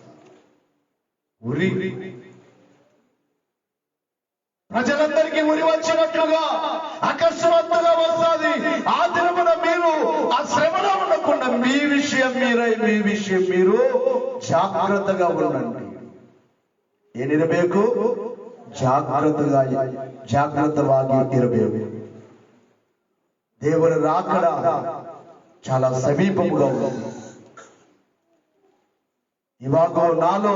ఉరి ప్రజలందరికీ ఉరి వచ్చినట్లుగా అకస్మాత్తుగా వస్తుంది. ఆ దినమున మీరు ఆ శ్రమలో ఉండకుండా మీ విషయం మీరు జాగ్రత్తగా ఉండండి. ಏನಿರಬೇಕು? ಜಾಗೃತವಾಗಿ ಇರಬೇಕು. ದೇವರ ರಾಕಡ చాలా సమీపముగా ఉంది. ఇవాగో నాలో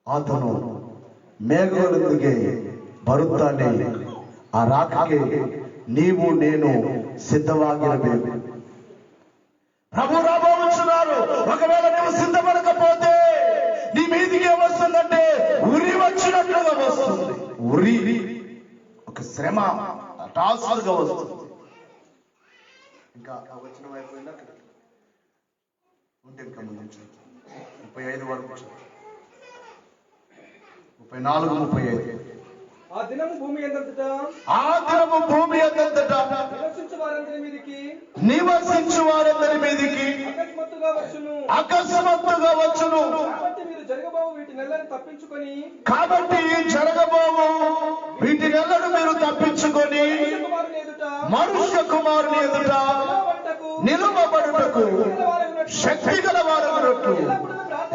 ಆತನು ಮೇಘಗಳೊಂದಿಗೆ ಬರುತ್ತಾನೆ. ಆ ರಾಕಕ್ಕೆ ನೀವು నేను సిద్ధವಾಗಿರಬೇಕು. ప్రభు రాబోతున్నారు. ఒకవేళ నువ్వు సిద్ధపడకపోతే నీ మీదికి వస్తుందంటే ఉరి వచ్చినట్లుగా వస్తుంది. ఉరి ఒక శ్రమ టాస్క్గా వస్తుంది. ఇంకా వచ్చిన వైపు ఉంటే ఇంకా ముందు 35 వరకు 34, 35. ఆ దినము భూమి యందంతటా నివసించు వారందరి మీదికి అకస్మాత్తుగా వచ్చును. కాబట్టి జరగబోవు వీటినెల్లను తప్పించుకొని మనుష్య కుమారుని ఎదుట నిలువబడుటకు శక్తి గల వారగునట్లు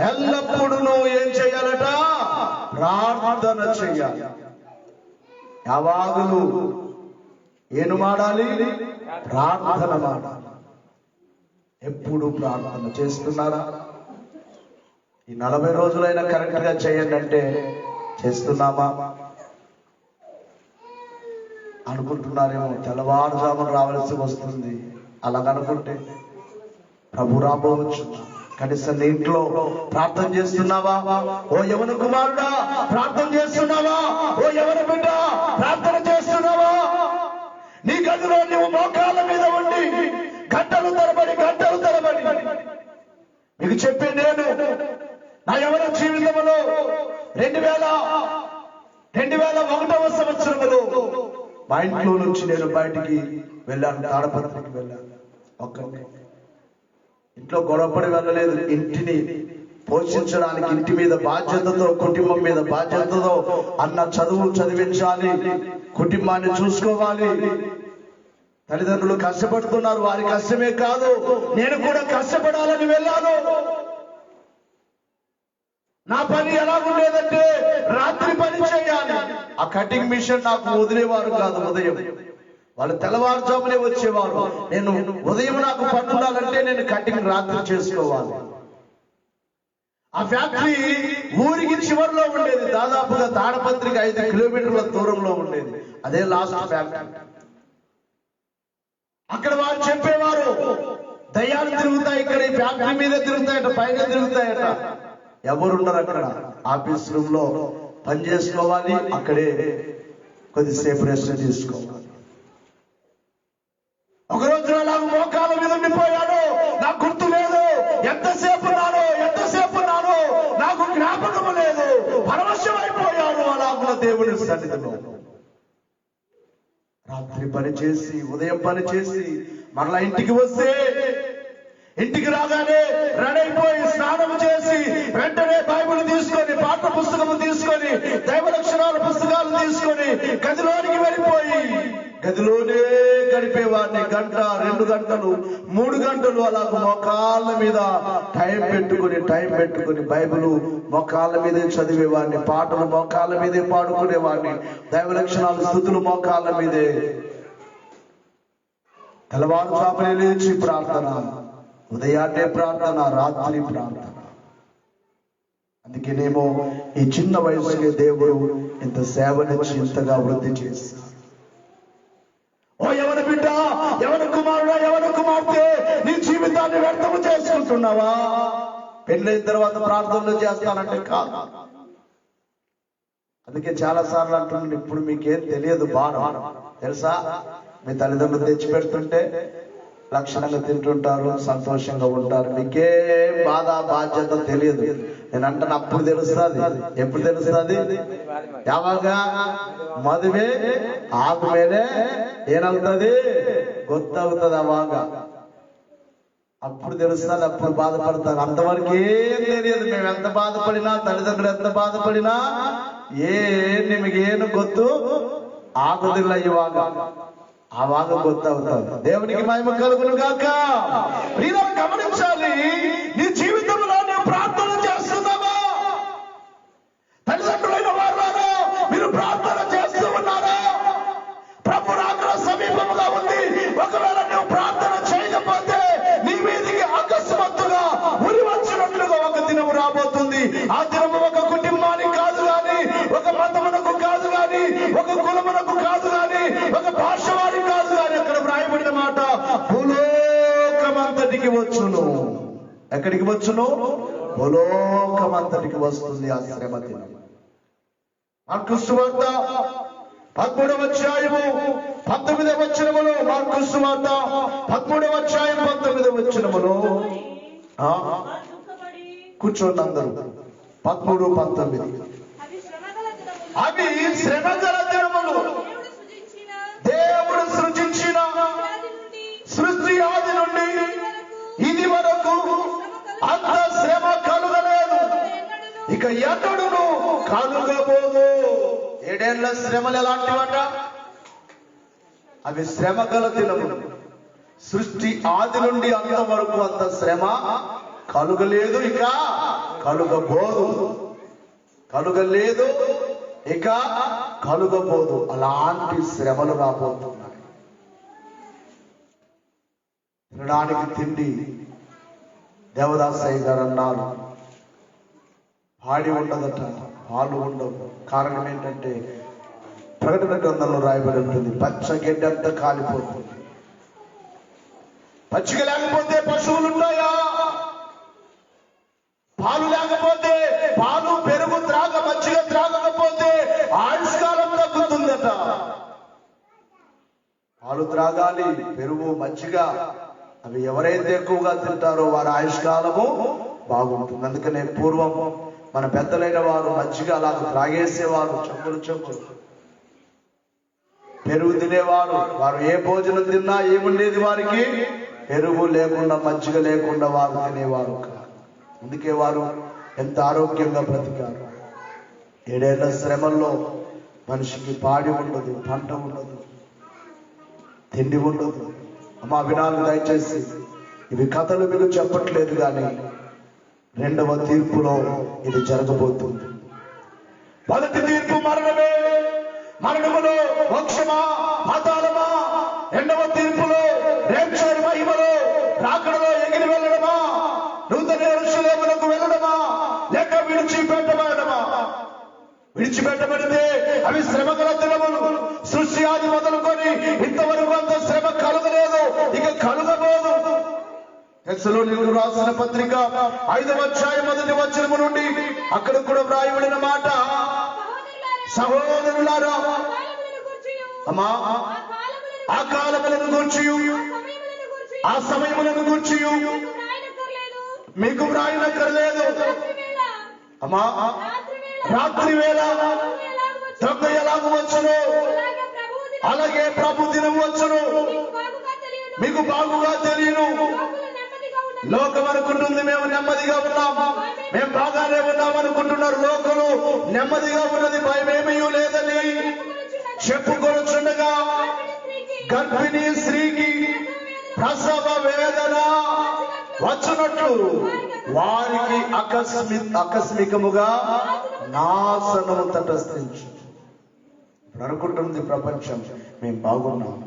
ఎల్లప్పుడూ ఏం చేయాలట? ప్రార్థన చెయ్యాలి. ಯಾವಾಗಲೂ ಏನು ಮಾಡಾలి? ప్రార్థన మాడాలి. ఎప్పుడు ప్రార్థన చేస్తున్నారా? ఈ 40 రోజులైనా కరెక్ట్ గా చేయండి అంటే చేస్తున్నామా? అనుకుంటున్నారేమో తెల్లవారుజామున రావాల్సి వస్తుంది. అలాగనుకుంటే ప్రభు రాబోవచ్చు. కనీసం నీ ఇంట్లో ప్రార్థన చేస్తున్నావా? ఓ యవన కుమారుడా ప్రార్థన చేస్తున్నావా? ఓ యవన బిడ్డ ప్రార్థన చేస్తున్నావా? నీ గదిలో నువ్వు మోకాళ్ళ మీద ఉండి గంటలు తరబడి మీకు చెప్పే నేను నా యవన జీవితంలో 2001వ సంవత్సరంలో మా ఇంట్లో నుంచి నేను బయటికి వెళ్ళాను. తాడపత్రికి వెళ్ళాను. ఒక్కనే ఇంట్లో గొడవపడి వెళ్ళలేదు. ఇంటిని పోషించడానికి, ఇంటి మీద బాధ్యతతో, కుటుంబం మీద బాధ్యతతో, అన్న చదువు చదివించాలి, కుటుంబాన్ని చూసుకోవాలి. తల్లిదండ్రులు కష్టపడుతున్నారు. వారి కష్టమే కాదు, నేను కూడా కష్టపడాలని వెళ్ళాను. నా పని ఎలా ఉండేదంటే రాత్రి పని చేయాలి. ఆ కటింగ్ మిషన్ నాకు వదిలేవారు కాదు. ఉదయం వాళ్ళు తెల్లవారుజామునే వచ్చేవారు. నేను ఉదయం నాకు పని ఉండాలంటే నేను కటింగ్ రాత్రి చేసుకోవాలి. ఆ ఫ్యాక్టరీ ఊరికి చివరిలో ఉండేది. దాదాపుగా తాడపత్రికి 5 కిలోమీటర్ల దూరంలో ఉండేది. అదే లాస్ట్ ఫ్యాక్టరీ. అక్కడ వారు చెప్పేవారు, దయ్యాలు తిరుగుతాయి ఇక్కడ, ఈ ఫ్యాక్టరీ మీద తిరుగుతాయట, పైన తిరుగుతాయట. ఎవరున్నారు అక్కడ? ఆఫీస్ రూమ్ లో పని చేసుకోవాలి. అక్కడే కొద్దిసేపు రెస్ట్ తీసుకోవాలి. ఒకరోజు నాకు మోకాల మీద ఉండిపోయాడు. నాకు గుర్తు లేదు. ఎంతసేపు ఉన్నాను నాకు జ్ఞాపకము లేదు. పరవశమైపోయాను అలాగున్న దేవుని సన్నిధిలో. రాత్రి పని చేసి ఉదయం పని చేసి మరలా ఇంటికి వస్తే, ఇంటికి రాగానే రెడీ అయిపోయి స్నానం చేసి వెంటనే బైబిల్ తీసుకొని, పాఠ్య పుస్తకము తీసుకొని, దైవ లక్షణాల పుస్తకాలు తీసుకొని గదిలోనికి వెళ్ళిపోయి గదిలోనే గడిపేవాడిని. 1 గంట 2 గంటలు 3 గంటలు అలాగ మోకాళ్ళ మీద టైం పెట్టుకుని బైబిల్ మోకాళ్ళ మీదే చదివేవాడిని. పాటలు మోకాళ్ళ మీదే పాడుకునేవాడిని. దైవ లక్షణాలు స్తుతులు మోకాళ్ళ మీదే. తెల్లవారుజామునే లేచి ప్రార్థన, ఉదయాన్నే ప్రార్థన, రాత్రి ప్రార్థన. అందుకేనేమో ఈ చిన్న వయసుకే దేవుడు ఇంత సేవనిచ్చి ఇంతగా వృద్ధి చేసి. ఓ యవన బిడ్డ, యవన కుమారుడా, యవన కుమార్తె, నీ జీవితాన్ని వ్యర్థము చేసుకుంటున్నావా? పెళ్ళైన తర్వాత ప్రార్థనలు చేస్తానంటే కాదు. అందుకే చాలా సార్లు అంటున్నాను, ఇప్పుడు మీకేం తెలియదు భారం తెలుసా? మీ తల్లిదండ్రులు తెచ్చి పెడుతుంటే లక్షణంగా తింటుంటారు, సంతోషంగా ఉంటారు, మీకే బాధ బాధ్యత తెలియదు. నేను అంటాను అప్పుడు తెలుస్తుంది. ఎప్పుడు తెలుస్తుంది? యావగా మదువే ఆకుమేలే ఏనవుతుంది, గొత్తవుతుంది. అవాగా అప్పుడు తెలుస్తుంది, అప్పుడు బాధపడతారు. అంతవరకు ఏం తెలియదు. మేము ఎంత బాధపడినా, తల్లిదండ్రులు ఎంత బాధపడినా నిమగేను ಗೊತ್ತು ఆగుదిల్ల. ఇవాగ ఆవాగ ಗೊತ್ತవుతుంది. దేవునికి మహిమ కలుగును గాక. మీరు గమనించాలి, నీ జీవితంలో నువ్వు ప్రార్థన చేస్తున్నావా? తల్లిదండ్రులైన వారు మీరు ప్రార్థన చేస్తూ ఉన్నారా? ప్రభు రాకడ సమీపంగా ఉంది. ఒకవేళ నువ్వు ప్రార్థన చేయకపోతే నీ మీదికి అకస్మాత్తుగా ఉరి వచ్చినట్లుగా ఒక దినము రాబోతుంది. ఆ దినము ఒక కుటుంబానికి కాదు గాని, ఒక మతమునకు కాదు గాని, ఒక కులమునకు కాదు గాని, ఒక భాష వారికి కాదు గాని, అక్కడ వ్రాయబడిన మాట భూలోకమంతటికి వచ్చును. ఎక్కడికి వచ్చును? భూలోకమంతటికి వస్తుంది ఆ శ్రమ దినం. మార్కు సువార్త 13వ అధ్యాయము 19వ వచనములో, మార్కు సువార్త 13వ అధ్యాయం 19వ వచనములో కూర్చోండి అందరూ. 13, 19. అవి శ్రమగల దినములు, దేవుడు సృజించిన సృష్టి ఆది నుండి ఇది వరకు అంత శ్రమ కలుగలేదు, ఇక ఎన్నడూను కలుగబోదు. 7 ఏళ్ల శ్రమలు ఎలాంటివట? అవి శ్రమగల దినములు. సృష్టి ఆది నుండి అంత వరకు అంత శ్రమ కలుగలేదు, ఇక కలుగబోదు. కలుగలేదు, ఇక కలుగబోదు. అలాంటి శ్రమలు రాబోతున్నాయి. తినడానికి తిండి, దేవదాసయ్య గారు అన్నారు, పాడి ఉండదట, పాలు ఉండవు. కారణం ఏంటంటే ప్రకటన గ్రంథంలో రాయబడి ఉంటుంది, పచ్చ గడ్డి అంతా కాలిపోతుంది. పచ్చిక లేకపోతే పశువులు ఉంటాయా? పాలు లేకపోతే, పాలు పెరుగు మజ్జిగ త్రాగకపోతే ఆయుష్కాలం తగ్గుతుందట. పాలు త్రాగాలి, పెరుగు మజ్జిగ, అవి ఎవరైతే ఎక్కువగా తింటారో వారి ఆయుష్కాలము బాగుంటుంది. అందుకనే పూర్వం మన పెద్దలైన వారు మజ్జిగ అలా త్రాగేసేవారు, చెంబులు. పెరుగు తినేవారు. వారు ఏ భోజనం తిన్నా ఏముండేది వారికి? పెరుగు లేకుండా, మజ్జిగ లేకుండా వారు తినేవారు కాదు. అందుకే వారు ఎంత ఆరోగ్యంగా బ్రతికారు. 7 ఏళ్ల శ్రమల్లో మనిషికి పాడి ఉండదు, పంట ఉండదు, తిండి ఉండదు. అమ్మా వినాలి దయచేసి, ఇవి కథలు మీకు చెప్పట్లేదు కానీ 2వ తీర్పులో ఇది జరగబోతుంది. మొదటి తీర్పు మరణమే, మరణములో మోక్షమా పాతాళమా? 2వ తీర్పులో రేపటి మహిమలో రాకడలో ఎగిరి వెళ్ళడమా? నూతన యెరూషలేమునకు వెళ్ళడమా? లేక విడిచిపెట్టబడమా? విడిచిపెట్టబడితే అవి శ్రమగల దినములు. సృష్టి ఆది మొదలుకొని ఇంతవరకు అంత శ్రమ కలుగలేదు, ఇక కలుగబోదు. తెస్సలోనికీయులకు రాసిన పత్రిక 5వ అధ్యాయం 1వ వచనము నుండి అక్కడ కూడా వ్రాయబడిన మాట, సహోదరులారా, అమ్మా ఆ కాలములను గూర్చియు ఆ సమయములను గూర్చియు మీకు వ్రాయనక్కర్లేదు. అమ్మా రాత్రి వేళ దొంగ ఎలాగూ వచ్చును, అలాగే ప్రభు దినం వచ్చును, మీకు బాగుగా తెలియను. లోకం అనుకుంటుంది మేము నెమ్మదిగా ఉన్నాం, మేము బాగానే ఉన్నాం అనుకుంటున్నారు. లోకలు నెమ్మదిగా ఉన్నది భయమేమీ లేదని చెప్పుకొనుచుండగా గర్భిణీ స్త్రీకి ప్రసవ వేదన వచ్చినట్లు వారికి ఆకస్మికముగా నాశనము తటస్థించు. ఇప్పుడు అనుకుంటుంది ప్రపంచం, మేము బాగున్నాం,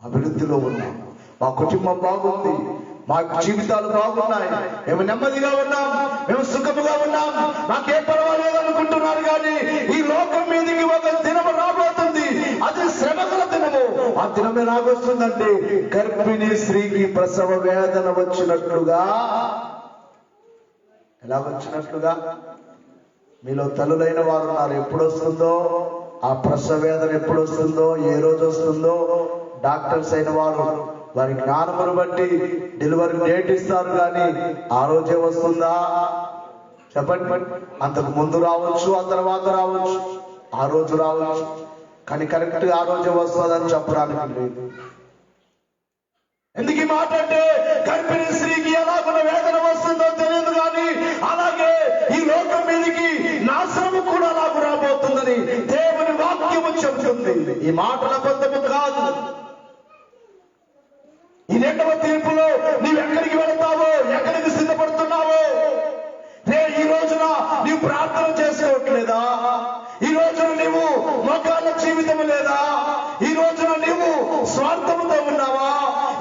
అభివృద్ధిలో ఉన్నాం, మా కుటుంబం బాగుంది, మా జీవితాలు బాగున్నాయి, మేము నెమ్మదిగా ఉన్నాం, మేము సుఖముగా ఉన్నాం, నాకే పర్వాలేదు అనుకుంటున్నారు. కానీ ఈ లోకం మీదకి ఒక దినము రాబోతుంది, అది శ్రమగల దినము. ఆ దినం ఎలాగొస్తుందంటే వస్తుందంటే, గర్భిణీ స్త్రీకి ప్రసవ వేదన వచ్చినట్లుగా ఎలా వచ్చినట్లుగా? మీలో తల్లులైన వారు ఉన్నారు. ఎప్పుడు వస్తుందో ఆ ప్రసవ వేదన, ఎప్పుడు వస్తుందో, ఏ రోజు వస్తుందో డాక్టర్స్ అయిన వారు వారి జ్ఞానమును బట్టి డెలివరీ డేట్ ఇస్తారు, కానీ ఆ రోజే వస్తుందా? చెప్పండి. అంతకు ముందు రావచ్చు, ఆ తర్వాత రావచ్చు, ఆ రోజు రావచ్చు, కానీ కరెక్ట్ గా ఆ రోజే వస్తుందని చెప్పడానికి లేదు. ఎందుకు ఈ మాట అంటే, గర్భిణీ స్త్రీకి ఎలాగున్న వేదన వస్తుందో తెలియదు, కానీ అలాగే ఈ లోకం మీదకి నాశనము కూడా అలాగూ రాబోతుందని దేవుని వాక్యము చెబుతుంది. ఈ మాటల అబద్ధము కాదు. ఈ రెండవ తీర్పులో నీవు ఎక్కడికి వెళతావో, ఎక్కడికి సిద్ధపడుతున్నావో, ఈ రోజున నీవు ప్రార్థన చేసుకోవట్లేదా? ఈ రోజున నీవు మోకాళ్ళ జీవితం లేదా? ఈ రోజున నీవు స్వార్థముతో ఉన్నావా?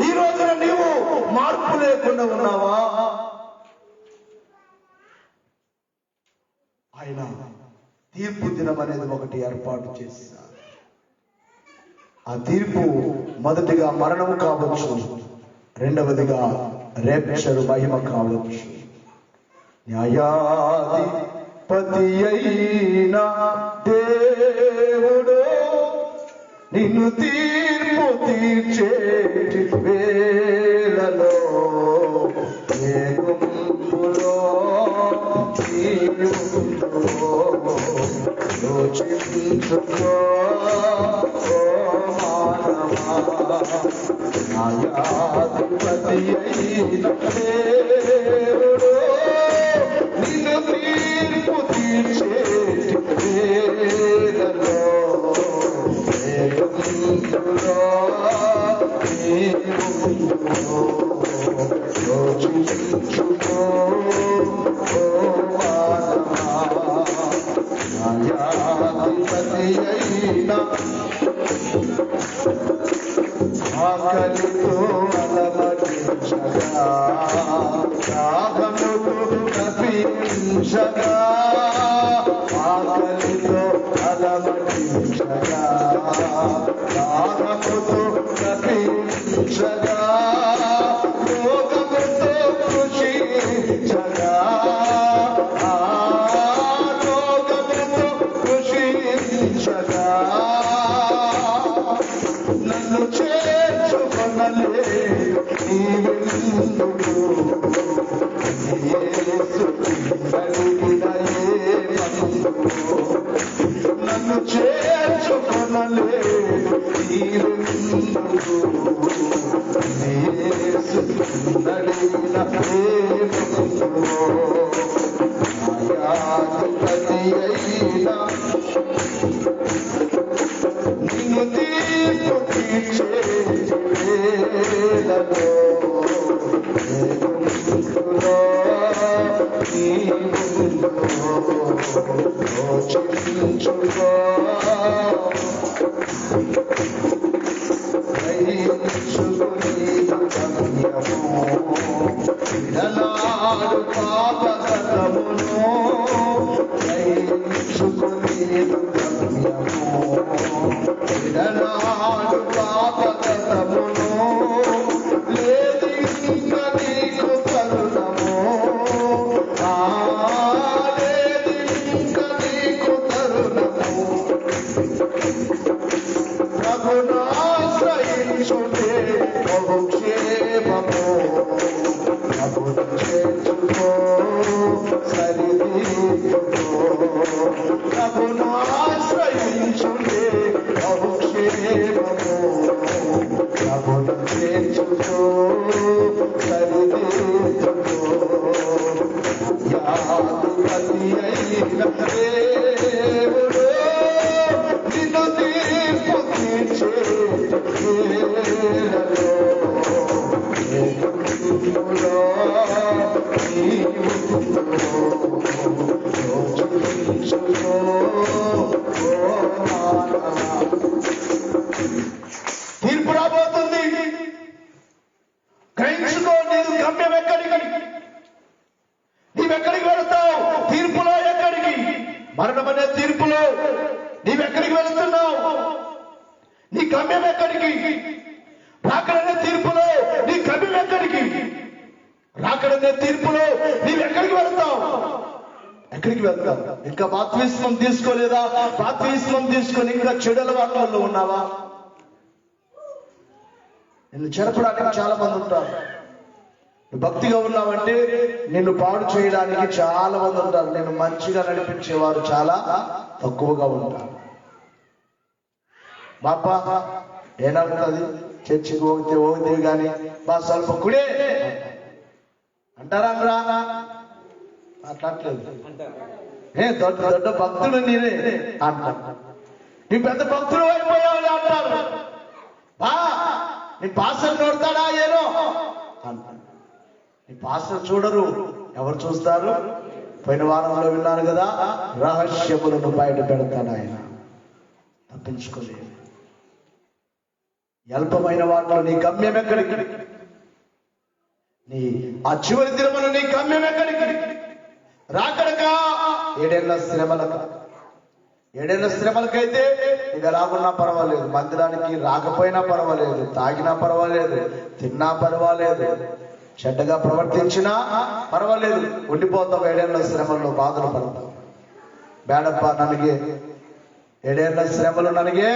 ఈ రోజున నీవు మార్పు లేకుండా ఉన్నావా? ఆయన తీర్పు దినం అనేది ఒకటి ఏర్పాటు చేశారు. ఆ తీర్పు మొదటిగా మరణము కావచ్చు, రెండవదిగా రేప్చరు మహిమ కావచ్చు. న్యాయాధిపతి అయిన దేవుడు నిన్ను తీర్పు తీర్చేటి వేళలో ఏ గుంపులో యోచించుకో న్యాయాధిపతి అయిన దేవుడు నిన్ను తీర్పు తీర్చేటి వేళలో ఏ గుంపులో యోచించుకో న్యాయాధిపతి అయిన ఆకలితో అలమటించగా, దాహముతో తప్పించగా, ఆకలితో అలమటించగా, దాహముతో తప్పించగా, రోగముతో కృషించగా, రోగముతో కృషించగా, నన్ను చేర్చుకొనలేదు నీవెందుకు? యేసు అడిగిన ఏమందుకు? నన్ను చేర్చుకొనలేదు నీవెందుకు? యేసు అడిగిన ఏమందుకు? న్యాయాధిపతి అయిన నిన్ను తీర్పు తీర్చేటి వేళలో ఏ గుంపులో యోచించుకో గ్రహించుకుని గమ్యము విడనాడు పాపకరమును, గ్రహించుకుని గమ్యము విడనాడు పాపకరమును, లేదు ఇంక నీకు తరుణము, లేదు ఇంక నీకు తరుణము. ప్రభునాశ్రయించుటే బహుక్షేమము, ప్రభును చేర్చుకో సరిదిద్దుకో. ప్రభునాశ్రయించుటే బహుక్షేమము, ప్రభును చేర్చుకో సరిదిద్దుకో. న్యాయాధిపతి అయిన దేవుడు నిన్ను తీర్పు తీర్చేటి వేళలో ఏ గుంపులో యోచించుకో తీర్పు రాబోతుంది. గ్రహించుకో, నీకు గమ్యం ఎక్కడికి? నీవెక్కడికి వెళతావు? తీర్పులో ఎక్కడికి? మరణం అనే తీర్పులో నీవెక్కడికి వెళుతున్నావు? నీ గమ్యం ఎక్కడికి? రాకడనే తీర్పులో నీ గమ్యం ఎక్కడికి? రాక రాకడనే తీర్పులో నీవు ఎక్కడికి వెళ్తావు? ఎక్కడికి వెళ్తావు? ఇంకా బాప్తిస్మం తీసుకోలేదా? బాప్తిస్మం తీసుకొని ఇంకా చెడు అలవాట్లలో ఉన్నావా? నిన్ను చెరపడానికి చాలా మంది ఉంటారు. నువ్వు భక్తిగా ఉన్నావంటే నిన్ను పాడు చేయడానికి చాలా మంది ఉంటారు. నేను మంచిగా నడిపించేవారు చాలా తక్కువగా ఉంటారు. బాపా ఏనవుతుంది, చర్చికి ఓగితే కానీ బా స్వల్ప కుడే అంటారా? అట్లట్లేదు. దొడ్డ దొడ్డ భక్తులు నేనే అంటారు. నీ పెద్ద భక్తులు అయిపోయావు అంటారు. బా నీ పాస్టర్ నోడతాడా ఏనో అంటారు. నీ పాస్టర్ చూడరు, ఎవరు చూస్తారు? పోయిన వారంలో విన్నాను కదా, రహస్యములను బయట పెడతాడు ఆయన, తప్పించుకోలేదు. అల్పమైన వాటిలో నీ గమ్యం ఎక్కడికి? నీ ఆ చివరి దినమున నీ గమ్యం ఎక్కడికి? రాకడక 7 ఏళ్ల శ్రమలకు. 7 ఏళ్ల శ్రమలకైతే ఇక రాకున్నా పర్వాలేదు, మందిరానికి రాకపోయినా పర్వాలేదు, తాగినా పర్వాలేదు, తిన్నా పర్వాలేదు, చెడ్డగా ప్రవర్తించినా పర్వాలేదు, ఉండిపోతాం. 7 ఏళ్ల శ్రమల్లో బాధలు పడతాం. ಬೇಡಪ್ಪ ನನಗೆ 7 ಏళ్ల ಶ್ರಮలు ನನಗೆ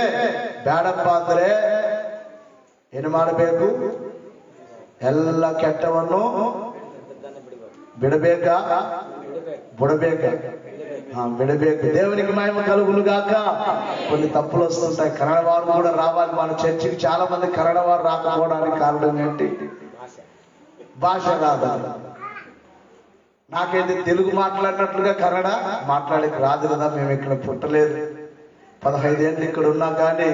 ಬೇಡಪ್ಪ ಅಂದ್ರೆ ಏನು ಮಾಡಬೇಕು? ಎಲ್ಲ ಕೆಟ್ಟವನ್ನು ಬಿಡಬೇಕಾ? ಬಿಡಬೇಕಾ? బిడబేకు. దేవునికి మహిమ కలుగును గాక. కొన్ని తప్పులు వస్తుంటాయి. కన్నడ వారు కూడా రావాలి మన చర్చికి. చాలా మంది కన్నడ వారు రాకపోవడానికి కారణం ఏంటి? భాష రాదు. నాకైతే తెలుగు మాట్లాడినట్లుగా కన్నడ మాట్లాడేది రాదు కదా. మేము ఇక్కడ పుట్టలేదు, 15 ఏళ్ళు ఇక్కడ ఉన్నా కానీ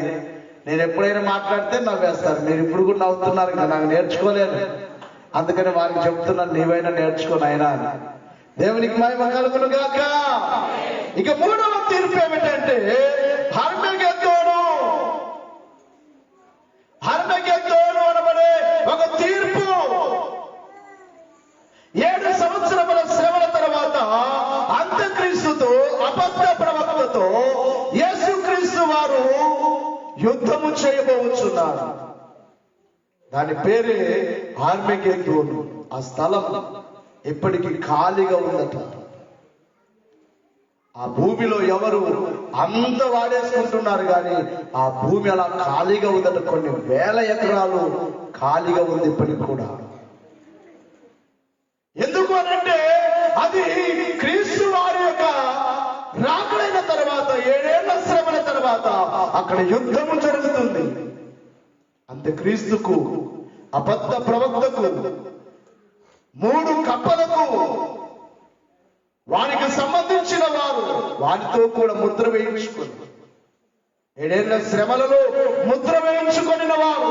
నేను ఎప్పుడైనా మాట్లాడితే నవ్వేస్తారు. మీరు ఇప్పుడు కూడా నవ్వుతున్నారు కదా, నాకు నేర్చుకోలేదు. అందుకని వారికి చెప్తున్నాను, నీవైనా నేర్చుకోను అయినా. దేవునికి మహిమ కలుగును గాక. ఇక 3వ తీర్పు ఏమిటంటే హర్మగెద్దోను. హర్మగెద్దోను అనబడే ఒక తీర్పు. 7 సంవత్సరముల శ్రమల తర్వాత అంత్యక్రీస్తుతో, అబద్ధ ప్రవక్తతో యేసుక్రీస్తు వారు యుద్ధము చేయబోతున్నారు. దాని పేరే హర్మగెద్దోను. ఆ స్థలం ఎప్పటికీ ఖాళీగా ఉందట. ఆ భూమిలో ఎవరు అంత వాడేసుకుంటున్నారు కానీ ఆ భూమి అలా ఖాళీగా ఉందట. కొన్ని వేల ఎకరాలు ఖాళీగా ఉంది ఇప్పటికి కూడా. ఎందుకు అనంటే అది క్రీస్తు వారి యొక్క రాకడైన తర్వాత 7 ఏళ్ల శ్రమల తర్వాత అక్కడ యుద్ధము జరుగుతుంది. అంత్యక్రీస్తుకు, అబద్ధ ప్రవక్తకు, 3 కప్పలకు, వారికి సంబంధించిన వారు వారితో కూడా ముద్ర వేయించుకొని 7 ఏళ్ల శ్రమలలో ముద్ర వేయించుకొని వారు.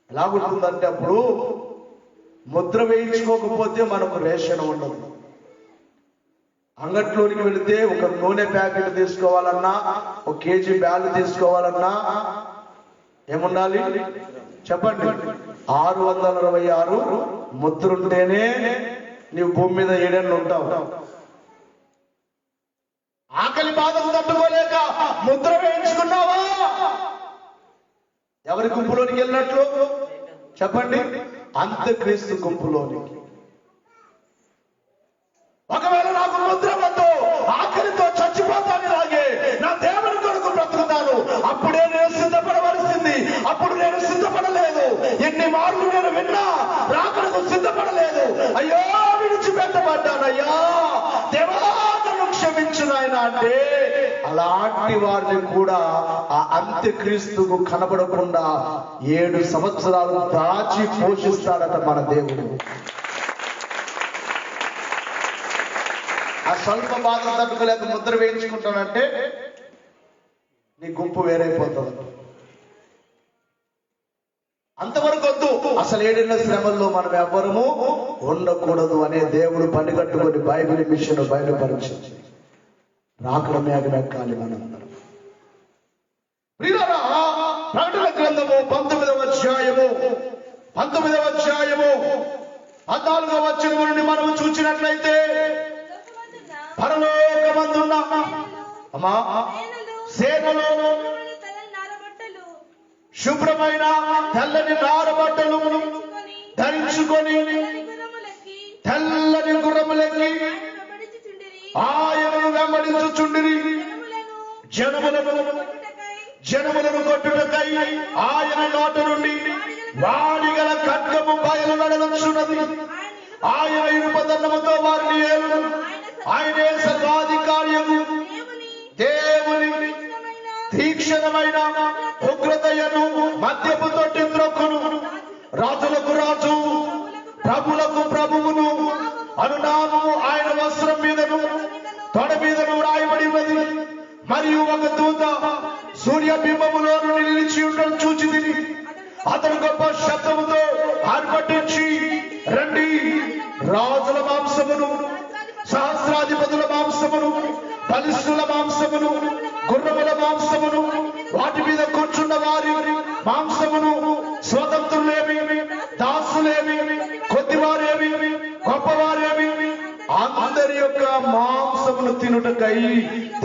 ఎలాగుంటుందంటే అప్పుడు ముద్ర వేయించుకోకపోతే మనకు రేషన్ ఉండదు. అంగట్లోనికి వెళితే ఒక నూనె ప్యాకెట్ తీసుకోవాలన్నా, 1 కేజీ బ్యాలు తీసుకోవాలన్నా ఏముండాలి చెప్పండి? 666 ముద్రుంటేనే నీవు భూమి మీద 7 ఏళ్ళు ఉంటావు. ఆకలి బాధలు తట్టుకోలేక ముద్ర వేయించుకున్నావా? ఎవరి గుంపులోనికి వెళ్ళినట్లు చెప్పండి? అంత్యక్రీస్తు గుంపులోనికి. ఒకవేళ నాకు ముద్ర వద్దు, ఆకలితో చచ్చిపోతాను, లాగే నా దేవుని కొరకు బ్రతుకుతాను, అప్పుడే నేను సిద్ధపడవలసింది. అప్పుడు నేను సిద్ధపడలేదు. ఎన్ని మార్లు నేను విన్నా రాకడకు సిద్ధపడలేదు. అయ్యో విడిచిపెట్టబడ్డానయ్యా, దేవా నన్ను క్షమించు నాయనా అంటే అలాంటి వారిని కూడా ఆ అంత్యక్రీస్తుకు కనబడకుండా 7 సంవత్సరాలు దాచి పోషిస్తాడట మన దేవుడు. ఆ స్వల్ప బాధ తట్టుకోలేక ముద్ర వేయించుకుంటానంటే నీ గుంపు వేరైపోతుంది. అంతవరకు వద్దు. అసలు 7 ఏళ్ల శ్రమల్లో మనం ఎవ్వరము ఉండకూడదు అనే దేవుడు పనిగట్టుకొని బైబిల్ మిషన్ బయలుపరిచింది. రాకడ మేఘం ఎక్కాలి మనందరం. ప్రకటన గ్రంథము 19వ అధ్యాయము 14వ వచనం నుండి మనము చూసినట్లయితే పరలోకమందున్న అమ్మా సేనలోను శుభ్రమైన తెల్లని నారబట్టలు ధరించుకొని వెంబడించుచుండిరి. జనములను కొట్టుటకై ఆయన నోట నుండి వాడిగల ఖడ్గము బయలు వెడలుచున్నది. ఆయన ఇనుపదండముతో వారిని ఏలును. ఆయనే సర్వాధికారియము. దేవుని తీక్షణమైన ఉగ్రతయను మద్యపు తొట్టి త్రొక్కును. రాజులకు రాజు, ప్రభులకు ప్రభువును అనునామము ఆయన వస్త్రం మీదను తొడ మీదను రాయబడి ఉన్నది. మరియు ఒక దూత సూర్యబింబములోను నిలిచి ఉండడం చూచితిని. అతను గొప్ప శబ్దముతో ఆర్భటించి, రండి, రాజుల మాంసమును, సహస్రాధిపతుల మాంసమును, బలిష్ఠుల మాంసమును, గుర్రముల మాంసమును, వాటి మీద కూర్చున్న వారి మాంసమును, స్వతంత్రులేమి, దాసులేమి, కొద్దివారేమి, గొప్పవారేమి, అందరి యొక్క మాంసమును తినుటకై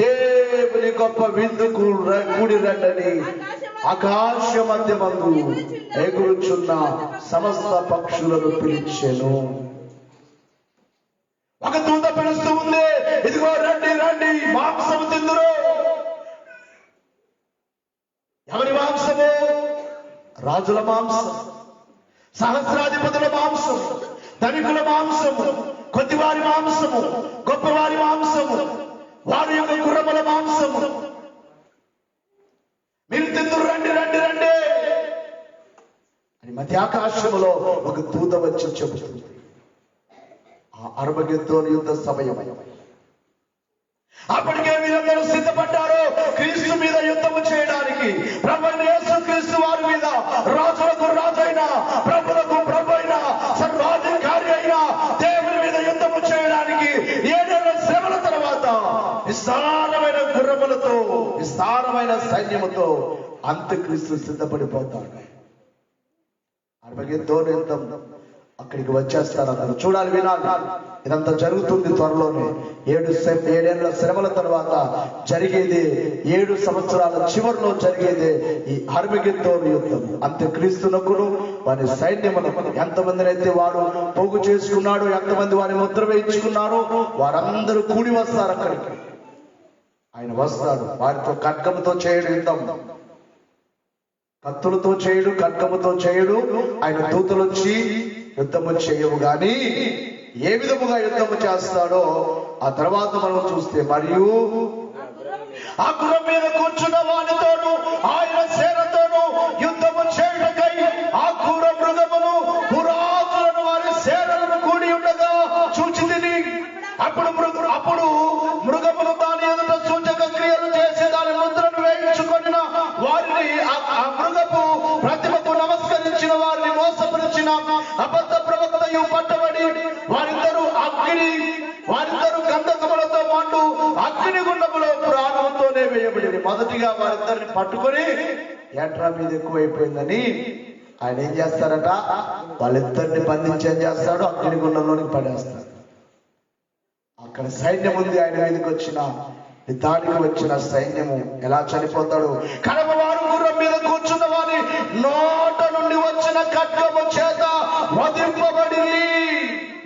దేవుని గొప్ప విందుకు కూడి రండని ఆకాశ మధ్యమందు ఎగురుచున్న సమస్త పక్షులను పిలిచెను. ఒక దూత పిలుస్తూ ఉంది, ఇదిగో రండి రండి, మాంసము తిందురు. ఎవరి మాంసము? రాజుల మాంసం, సహస్రాధిపతుల మాంసం, ధనికుల మాంసము, కొద్దివారి మాంసము, గొప్పవారి మాంసము, వారి యొక్క గుర్రముల మాంసము మీరు తిందురు, రండి రండి రండి అని మధ్యాకాశములో ఒక దూత వచ్చి చెబుతుంది. ఆ అర్మగెద్దోను యుద్ధ సమయం. అప్పటికే మీరందరూ సిద్ధపడ్డారు క్రీస్తు మీద యుద్ధము చేయడానికి. ప్రభువైన యేసు క్రీస్తు వారి మీద, రాజులకు రాజైన, ప్రభులకు ప్రభు అయిన, సర్వాధికారి అయిన దేవుని మీద యుద్ధము చేయడానికి 7 ఏళ్ల శ్రమల తర్వాత విస్తారమైన గుర్రములతో, విస్తారమైన సైన్యముతో అంత్యక్రీస్తు సిద్ధపడిపోతాడు. అర్మగెద్దోను యుద్ధం అక్కడికి వచ్చేస్తారు. అందరూ చూడాలి, వినాలి. ఇదంతా జరుగుతుంది త్వరలోనే. 7 ఏళ్ల శ్రమల తర్వాత జరిగేది, 7 సంవత్సరాల చివరిలో జరిగేది ఈ అర్మగెద్దోను యుద్ధం. అంత్యక్రీస్తునకును వారి సైన్యమునకు ఎంతమందినైతే వాడు పోగు చేసుకున్నాడు, ఎంతమంది వారిని ముద్ర వేయించుకున్నారో వారందరూ కూడి వస్తారు అక్కడికి. ఆయన వస్తాడు. వారితో ఖడ్గముతో చేయడు యుద్ధం, కత్తులతో చేయడు, ఖడ్గముతో చేయడు. ఆయన దూతలు వచ్చి యుద్ధము చేయవు గాని ఏ విధముగా యుద్ధము చేస్తాడో ఆ తర్వాత మనం చూస్తే, మరియు ఆ గుర్రం మీద కూర్చున్న వానితోను ఆయన సేనతోను యుద్ధము చేయుటకై ఆ క్రూర మృగమును పురాతులను వారి సేనలను కూడి ఉండగా చూచితిని. అప్పుడు మృగమును దాని ఎదుట సూచక క్రియలు చేసి దాని ముద్రను వేయించుకొనిన వారిని, ఆ మృగపు ప్రతిమకు నమస్కరించిన వారిని మోసపరిచిన అబద్ధ ప్రవక్తయు పట్టబడి వారిద్దరు గంధకములతో మండు అగ్నిగుండములో ప్రాణంతోనే వేయబడి. మొదటిగా వారిద్దరిని పట్టుకొని ఏట్రా మీద ఎక్కువైపోయిందని ఆయన ఏం చేస్తారట, వాళ్ళిద్దరిని బంధించి ఏం చేస్తాడు, అగ్నిగుండంలోనికి పడేస్తాడు. అక్కడ సైన్యం ఉంది. ఆయన మీదకి వచ్చిన దానికి వచ్చిన సైన్యము ఎలా చనిపోతాడు? కడమవారు గుర్రం మీద కూర్చున్న వారి నోట నుండి వచ్చిన ఖడ్గము చేత వధింపబడి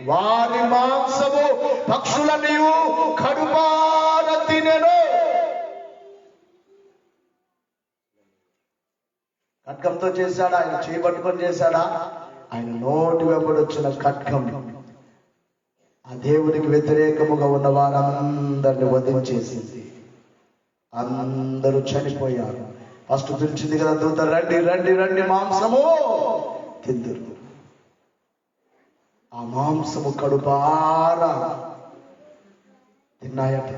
వారి మాంసము పక్షులనియు కడుపార తినెను. ఖడ్గంతో చేశాడా? ఆయన చేయబట్టుకొని చేశాడా? ఆయన నోటి వెంబడి వచ్చిన ఖడ్గం ఆ దేవునికి వ్యతిరేకముగా ఉన్న వారందరిని వధించేసింది. అందరూ చనిపోయారు. ఫస్ట్ పిలిచింది కదా దూత, రండి రండి రండి, మాంసము తిందురు. ఆ మాంసము కడుపారా తిన్నాయట.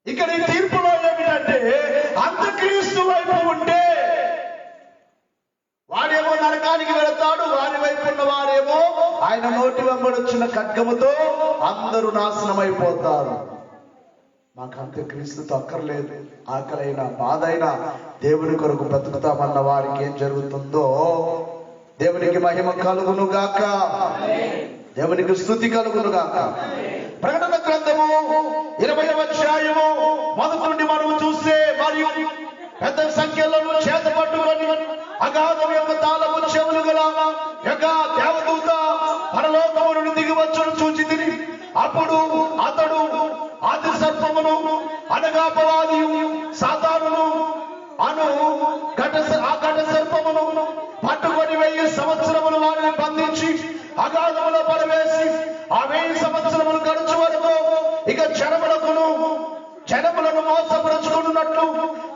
ఇక్కడ ఈ తీర్పులో ఏమిటంటే, అంత్యక్రీస్తు వైపు ఉంటే వాడేమో నరకానికి వెళతాడు, వారి వైపు ఉన్న వారేమో ఆయన నోటి వెంబడి వచ్చిన ఖడ్గముతో అందరూ నాశనం అయిపోతారు. మాకు అంత్యక్రీస్తుతో అక్కర్లేదు. ఆకలైనా బాధైనా దేవుని కొరకు బ్రతుకుతామన్న వారికి ఏం జరుగుతుందో దేవునికి మహిమ కలుగును గాక, దేవునికి స్తుతి కలుగును గాక. ప్రకటన గ్రంథము 20వ అధ్యాయము మొదటి నుండి మనం చూస్తే, మరియు పెద్ద సంఖ్యలో చేత పట్టుకొని అగాధం యొక్క తాళము చెవులు గల యొక్క దేవదూత పరలోకము నుండి దిగి వచ్చును చూచితిని. అప్పుడు అతడు సర్పమును అనగా అపవాది సాతానును అను ఆ ఘట సర్పమును పట్టుకొని 1000 సంవత్సరములు వారిని బంధించి అగాధములో పడవేసి ఆ 1000 సంవత్సరములు గడుచు వరకు ఇక జనములను మోసపరుచుకున్నట్లు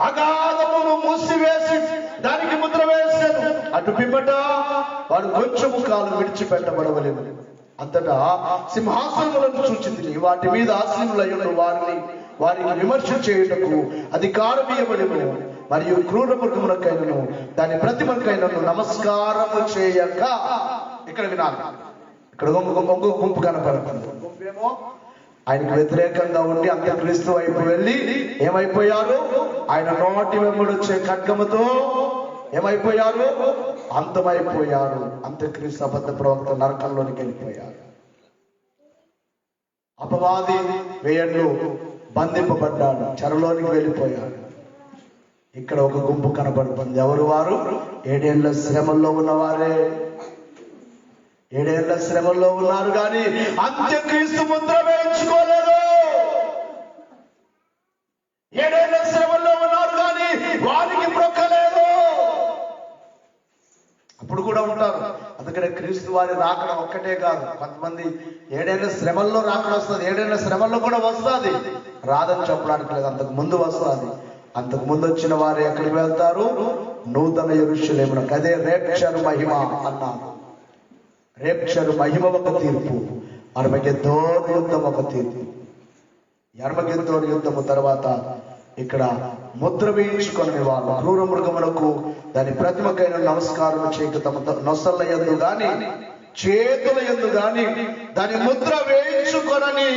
అగాధమును మూసివేసి దానికి ముద్ర వేసాను. అటు పిమ్మట వాడు కొంచెము కాలం విడిచిపెట్టబడవలేదు. అంతటా సింహాసనములను చూచింది, వాటి మీద ఆసీనులయ్యున్న వారికి విమర్శ చేయుటకు అధికారం ఇవ్వబడెను. మరియు క్రూర మృగములకైనను దాని ప్రతిమకైనను నమస్కారము చేయక. ఇక్కడ వినాలి, ఇక్కడ ఇంకొక గుంపు కనపడుతుంది. గుంపేమో ఆయనకు వ్యతిరేకంగా ఉండి అంత్యక్రీస్తు వైపు వెళ్ళి ఏమైపోయారు? ఆయన నోటి వెంబడొచ్చే ఖడ్గముతో ఏమైపోయారు? అంతమైపోయారు. అంత్యక్రీస్తు అబద్ధ ప్రవక్త నరకంలోనికి వెళ్ళిపోయారు. అపవాది 1000 ఏళ్ళు బంధింపబడ్డాడు, చెరలోనికి వెళ్ళిపోయాడు. ఇక్కడ ఒక గుంపు కనబడుతుంది. ఎవరు వారు? 7 ఏళ్ల శ్రమల్లో ఉన్నవారే. 7 ఏళ్ల శ్రమల్లో ఉన్నారు కానీ అంత్యక్రీస్తు ముద్ర వేయించుకోలేదు. 7 ఏళ్ల శ్రమల్లో ఉన్నారు కానీ వారికి బ్రొక్కలేదు. అప్పుడు కూడా ఉంటారు. అందుకనే క్రీస్తు వారి రాకడ ఒక్కటే కాదు. కొంతమంది 7 ఏళ్ల శ్రమల్లో రాకడ వస్తుంది, 7 ఏళ్ల శ్రమల్లో కూడా వస్తుంది, రాదని చెప్పడానికి లేదు, అంతకు ముందు వస్తుంది. అంతకు ముందు వచ్చిన వారు ఎక్కడికి వెళ్తారు? నూతన యెరూషలేమునకు. అదే రేప్చరు మహిమ అన్నారు. రేప్చరు మహిమ ఒక తీర్పు, అర్మగెద్దోను యుద్ధం ఒక తీర్పు. అర్మగెద్దోను యుద్ధము తర్వాత ఇక్కడ ముద్ర వేయించుకునే వారు క్రూర మృగములకు దాని ప్రతిమకైన నమస్కారం చేయక తమ నొసల యందు గాని చేతుల యందు గాని దాని ముద్ర వేయించుకొనని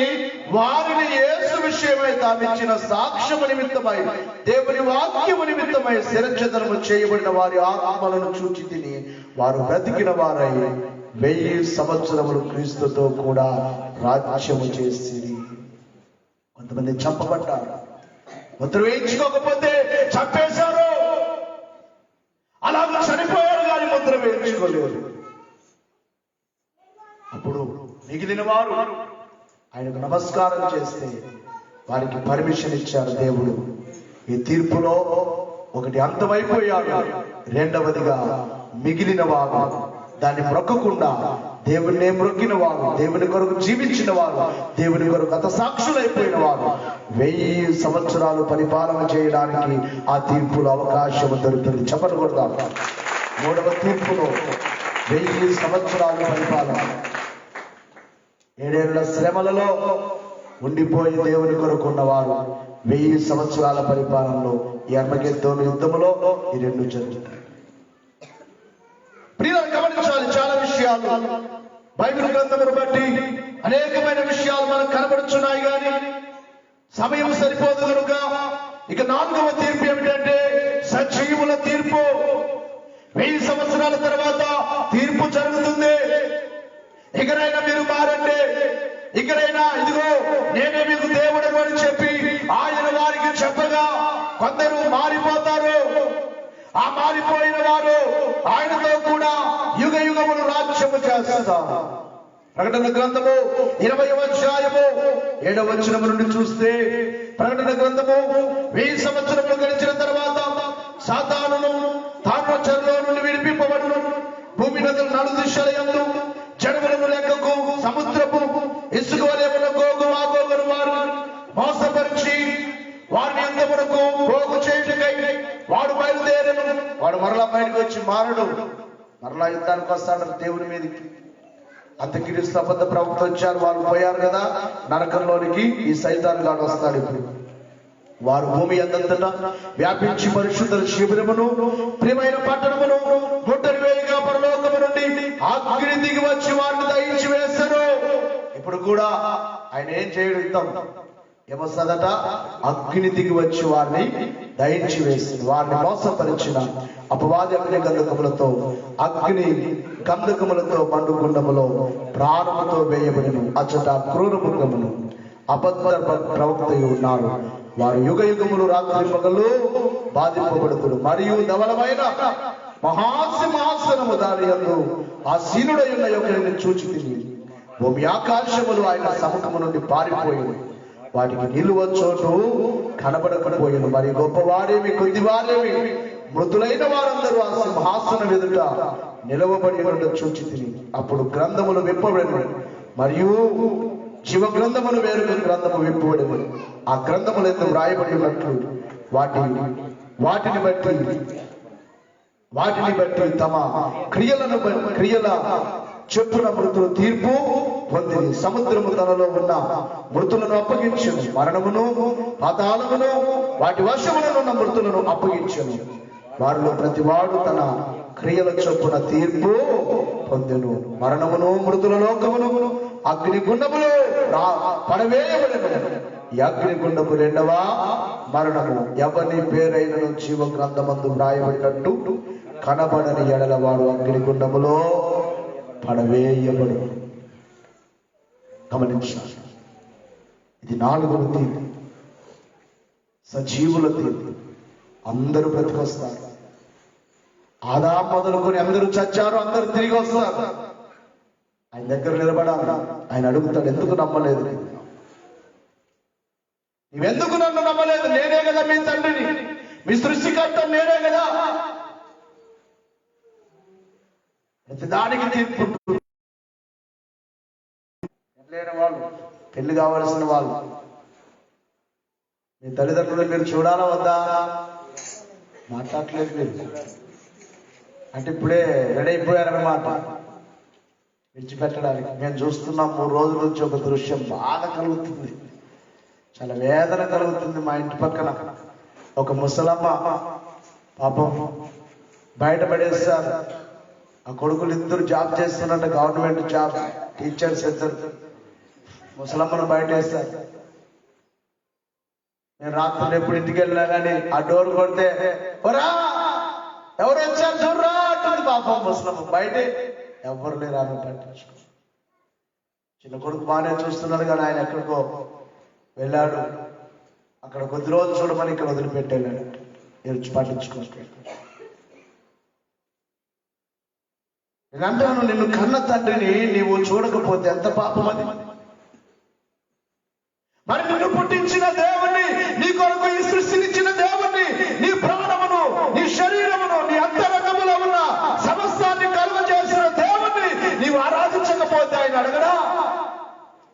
వారిని యేసు విషయమై తామిచ్చిన సాక్ష్యము నిమిత్తమై దేవుని వాక్యము నిమిత్తమై శిరచ్ఛేదనము చేయబడిన వారి ఆత్మలను చూచి తిని వారు బ్రతికిన వారై 1000 సంవత్సరములు క్రీస్తుతో కూడా రాజ్యము చేసిరి. కొంతమంది చంపబడ్డారు, ముద్ర వేయించుకోకపోతే చంపేశారు, అలాగే చనిపోయారు కానీ ముద్ర వేయించుకోలేదు. అప్పుడు మిగిలిన వారు ఆయనకు నమస్కారం చేస్తే వారికి పర్మిషన్ ఇచ్చారు దేవుడు. ఈ తీర్పులో ఒకటి అంతమైపోయాడు, రెండవదిగా మిగిలిన వారు దాన్ని మొక్కకుండా దేవుణ్ణే మొక్కిన వారు, దేవుని కొరకు జీవించిన వారు, దేవుని కొరకు హతసాక్షులైపోయిన వారు 1000 సంవత్సరాలు పరిపాలన చేయడానికి ఆ తీర్పులో అవకాశం దొరికింది. చెప్పలు కొడదాం. 3వ తీర్పులో 1000 సంవత్సరాలు పరిపాలన, 7 ఏళ్ల శ్రమలలో ఉండిపోయి దేవుని కొరకు ఉన్నవారు 1000 సంవత్సరాల పరిపాలనలో ఈ అర్మగెద్దోను యుద్ధములో ఈ 2 జరుగుతాయి. ప్రియులను గమనించాలి. చాలా విషయాలు బైబిల్ గ్రంథమును బట్టి అనేకమైన విషయాలు మనకు కనబడుచున్నాయి కానీ సమయం సరిపోదు కనుక ఇక 4వ తీర్పు ఏమిటంటే సజీవుల తీర్పు. 1000 సంవత్సరాల తర్వాత తీర్పు జరుగుతుంది. ఇకనైనా మీరు మారండి, ఇకనైనా ఇదిగో నేనే మీకు దేవుడు అని చెప్పి ఆయన వారికి చెప్పగా కొందరు మారిపోతారు. ఆ మారిపోయిన వారు ఆయనతో కూడా యుగ యుగములు రాజ్యము చేస్తారు. ప్రకటన గ్రంథము 20వ అధ్యాయము 7వ వచనము నుండి చూస్తే ప్రకటన గ్రంథము 1000 సంవత్సరములు గడిచిన తర్వాత సాతానును తాను చెరలో నుండి విడిపింపబడును. భూమి నదులు 4 దిశల యందు జనములను లెక్కకు సముద్రపు ఇసుక వలె ఉన్న గోగు మాగోగును వారు మోసపరిచి వారిని ఎంతవరకు పోగు చేయుటకై వాడు బయలుదేరను. వాడు మరలా బయటకు వచ్చి మారడు, మరలా యుద్ధానికి వస్తాడు దేవుని మీదకి. అంత్యక్రీస్తు అబద్ధ ప్రవక్త వచ్చారు, వాళ్ళు పోయారు కదా నరకంలోనికి. ఈ సైతాను గాడు వస్తాడు. ఇప్పుడు వారు భూమి అందంతటా వ్యాపించి పరిశుద్ధ శిబిరమును ప్రియమైన పట్టణమును ముట్టడి వేలిగా పరలోకము నుండి అగ్ని దిగి వచ్చి వారిని దహించి వేస్తారు. ఇప్పుడు కూడా ఆయన ఏం చేయడు, యుద్ధం ఏమొస్తుందట? అగ్ని దిగి వచ్చి వారిని దహించి వేసి వారిని మోసపరిచిన అపవాది అగ్ని గంధకములతో అగ్ని గంధకములతో మండుగుండములో ప్రాణముతో వేయబడిను. అచ్చట క్రూర మృగమును అబద్ధ ప్రవక్తయు ఉన్నారు. వారు యుగ యుగములు రాత్రి పగలు బాధింపబడుతుడు. మరియు ధవలమైన మహాసింహాసనము దాని యందు ఆ సీనుడై ఉన్న ఒకరిని చూచి తిని భూమి ఆకాశములు ఆయన సముఖము నుండి పారిపోయింది. వాటికి నిలువ చోటు కనబడకపోయాను. మరి గొప్పవారేమి కొద్దివారేమి మృతులైన వారందరూ ఆ సింహాసనం ఎదుట నిలవబడి చూచి తిని అప్పుడు గ్రంథములు విప్పబడిన మరియు జీవ గ్రంథములు వేరొక గ్రంథము విప్పబడిన ఆ గ్రంథములు ఎందుకు వ్రాయబడి ఉన్నట్లు వాటిని బట్టి తమ క్రియల చెప్పున మృతులు తీర్పు పొందింది. సముద్రము తనలో ఉన్న మృతులను అప్పగించను, మరణమును పాతాళమును వాటి వశములను ఉన్న మృతులను అప్పగించను. వారిలో ప్రతివాడు తన క్రియల చొప్పున తీర్పు పొందెను. మరణమును మృతుల లోకమును అగ్నిగుండములో పడవేయబడెను. ఈ అగ్నిగుండము రెండవ మరణము. ఎవరి పేరైనను జీవ గ్రంథమందు వ్రాయబడినట్టు కనబడని ఎడల వాడు అగ్నిగుండములో పడవేయబడు. గమనించాలి, ఇది 4వ తీర్పు, సజీవుల తీర్పు. అందరూ బ్రతికొస్తారు. ఆదాము మొదలుకొని అందరూ చచ్చారు, అందరూ తిరిగి వస్తారు. ఆయన దగ్గర నిలబడాలి. ఆయన అడుగుతాడు, ఎందుకు నమ్మలేదు? నీవెందుకు నన్ను నమ్మలేదు? నేనే కదా మీ తండ్రిని, మీ సృష్టికర్త నేనే కదా. ప్రతిదానికి తీర్పు. పెళ్ళైన వాళ్ళు, పెళ్లి కావలసిన వాళ్ళు, మీ తల్లిదండ్రులు మీరు చూడాలా వద్దా? మాట్లాడలేదు మీరు. అంటే ఇప్పుడే రెడీ అయిపోయారన్నమాట విడిచిపెట్టడానికి. మేము చూస్తున్నాం 3 రోజుల నుంచి ఒక దృశ్యం బాధ కలుగుతుంది, చాలా వేదన కలుగుతుంది. మా ఇంటి పక్కన ఒక ముసలమ్మ పాపం బయటపడేస్తారు. ఆ కొడుకులు ఇద్దరు జాబ్ చేస్తున్నట్టు, గవర్నమెంట్ జాబ్, టీచర్స్ ఇద్దరు. ముసలమ్మను బయట వేస్తారు. నేను రాత్రులు ఎప్పుడు ఇంటికి వెళ్ళినా కానీ ఆ డోర్ కొడితే ఒరా ఎవరు వచ్చారు చూడరా అంటుంది పాపం ముసలమ్మ. బయటే ఎవరు లేరు, ఆమె పట్టించుకో. చిన్న కొడుకు బాగానే చూస్తున్నాడు కానీ ఆయన ఎక్కడికో వెళ్ళాడు. అక్కడ కొద్ది రోజులు చూడమని ఇక్కడ వదిలిపెట్టాడు. మీరు పట్టించుకోవచ్చు. నేనంటాను, నిన్ను కన్న తండ్రిని నీవు చూడకపోతే ఎంత పాపం అది. మరి నిన్ను పుట్టించిన దేవుణ్ణి, నీ కొరకు ఈ సృష్టినిచ్చిన దేవుణ్ణి, నీ ప్రాణమును, నీ శరీరమును, నీ అంతరంగములో ఉన్న సమస్తాన్ని కలుగ చేసిన దేవుణ్ణి నీవు ఆరాధించకపోతే ఆయన అడగడా?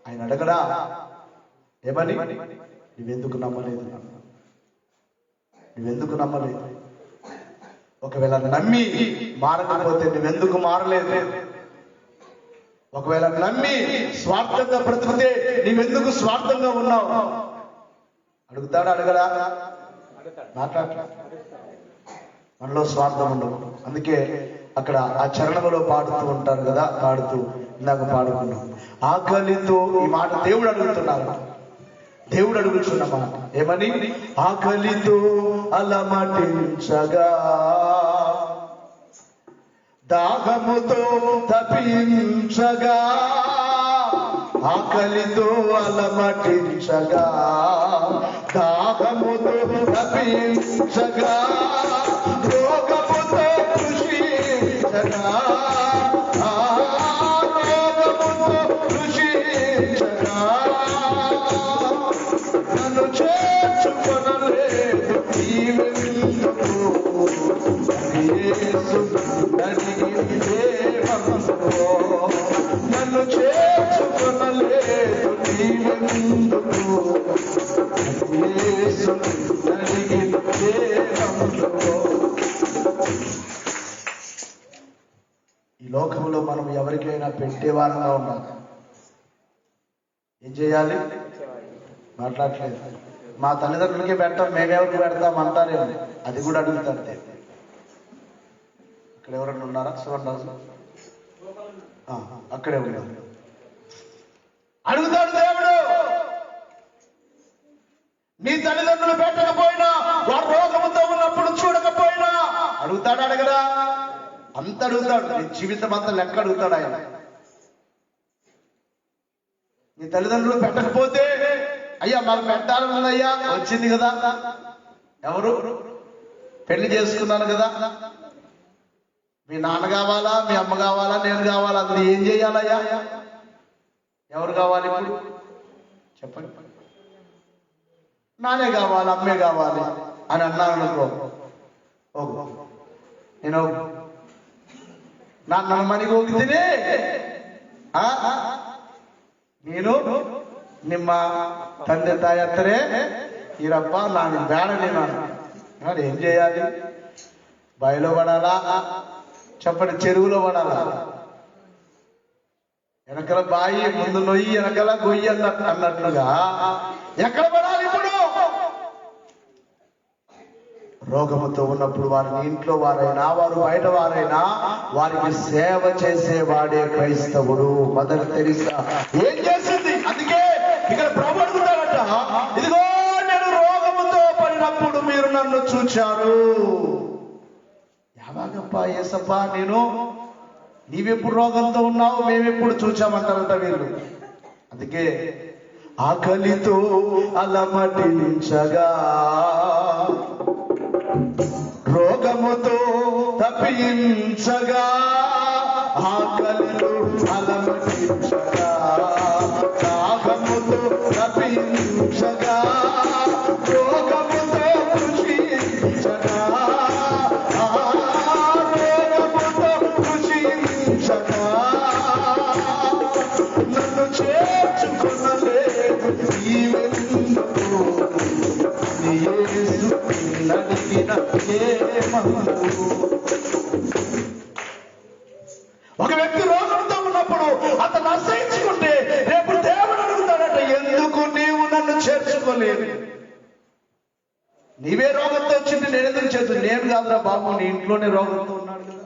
ఆయన అడగడా ఏమని? నువ్వెందుకు నమ్మలేదు? నువ్వెందుకు నమ్మలేదు? ఒకవేళ నమ్మి మారకపోతే నువ్వెందుకు మారలేదు? ఒకవేళ నమ్మి స్వార్థంగా బ్రతికితే నీవెందుకు స్వార్థంగా ఉన్నావు? అడుగుతాడా? అడగడా? మాట్లాడతా. మనలో స్వార్థం ఉండదు. అందుకే అక్కడ ఆ చరణములో పాడుతూ ఉంటారు కదా, పాడుతూ ఇందాక పాడుకున్నాం. ఆకలితో, ఈ మాట దేవుడు అడుగుతున్నారు. దేవుడు అడుగుతున్న మాట ఏమని? ఆకలితో అలమటించగా, దాహముతో తపించగా, ఆకలితో అలమటించగా, దాహముతో తపించగా, రోగముతో కృషించగా, రోగముతో కృషించగా, నన్ను చేర్చుకొనలేదు నీవెందుకు? నన్ను చేర్చుకొనలేదు నీవెందుకు? ఈ లోకంలో మనం ఎవరికైనా పెట్టేవారంగా ఉండాలి. ఏం చేయాలి? మాట్లాడలేదు. మా తల్లిదండ్రులకి పెట్టాం, మేమెవరికి పెడతాం అంటారేమో. అది కూడా అడుగుతారు. ఇక్కడ ఎవరన్నా ఉన్నారా? శివరాజు అక్కడే ఉన్నారు. అడుగుతాడు దేవుడు. నీ తల్లిదండ్రులు పెట్టకపోయినా, వారు రోగముతో ఉన్నప్పుడు చూడకపోయినా అడుగుతాడు. అడగడా? అంత అడుగుతాడు. నీ జీవితం అంతా లెక్క అడుగుతాడు ఆయన. నీ తల్లిదండ్రులు పెట్టకపోతే, అయ్యా మాకు పెట్టాలని ఉందయ్యా, వచ్చింది కదా, ఎవరు పెళ్లి చేసుకున్నాను కదా, మీ నాన్న కావాలా, మీ అమ్మ కావాలా, నేను కావాలా, అది ఏం చేయాలయ్యా? ఎవరు కావాలి ఇప్పుడు చెప్పండి? నానే కావాలి, అమ్మే కావాలి అని అన్నాను అనుకో, నేను ನನ್ನ ಮನೆಗೆ ಹೋಗಿದ್ದೀನಿ, ನೀನು ನಿಮ್ಮ ತಂದೆ ತಾಯಿ ಹತ್ತರೆ ఈరప్ప నాకు బేడని నాడు ఏం చేయాలి? బయలో పడాలా, చెప్పండి, చెరువులో పడాలా? వెనకల బాయి ముందు నొయ్యి వెనకల గొయ్యి అన్నట్లుగా ఎక్కడ పడాలి? ఇప్పుడు రోగముతో ఉన్నప్పుడు వారిని ఇంట్లో వారైనా వారు బయట వారైనా వారికి సేవ చేసేవాడే క్రైస్తవుడు. మదర్ తెరీసా ఏం చేసింది? అందుకే ఇక్కడ ప్రభు అడుగుతాడట, ఇదిగో నేను రోగముతో పడినప్పుడు మీరు నన్ను చూచారు. యావాగప్ప యేసప్ప, నీవెప్పుడు రోగంతో ఉన్నావు, మేమెప్పుడు చూచామంటారట వీళ్ళు. అందుకే ఆకలితో అలమటించగా, రోగముతో తప్పించగా, ఆకలితో అలమటించగా, దాహముతో తప్పించగా, రోగముతో కృషించగా, రోగముతో కృషించగా, నన్ను చేర్చుకొనలేదు నీవెందుకు, యేసు నడిగిన ఒక వ్యక్తి రోగంతో ఉన్నప్పుడు అతను అసహించుకుంటే రేపు దేవుడు అడుగుతాడట, ఎందుకు నీవు నన్ను చేర్చుకోలేదు? నీవే రోగంతో వచ్చింది, నేను ఎందుకు చేర్చు? నేను కాదురా బాబు, నీ ఇంట్లోనే రోగంతో ఉన్నాడు కదా,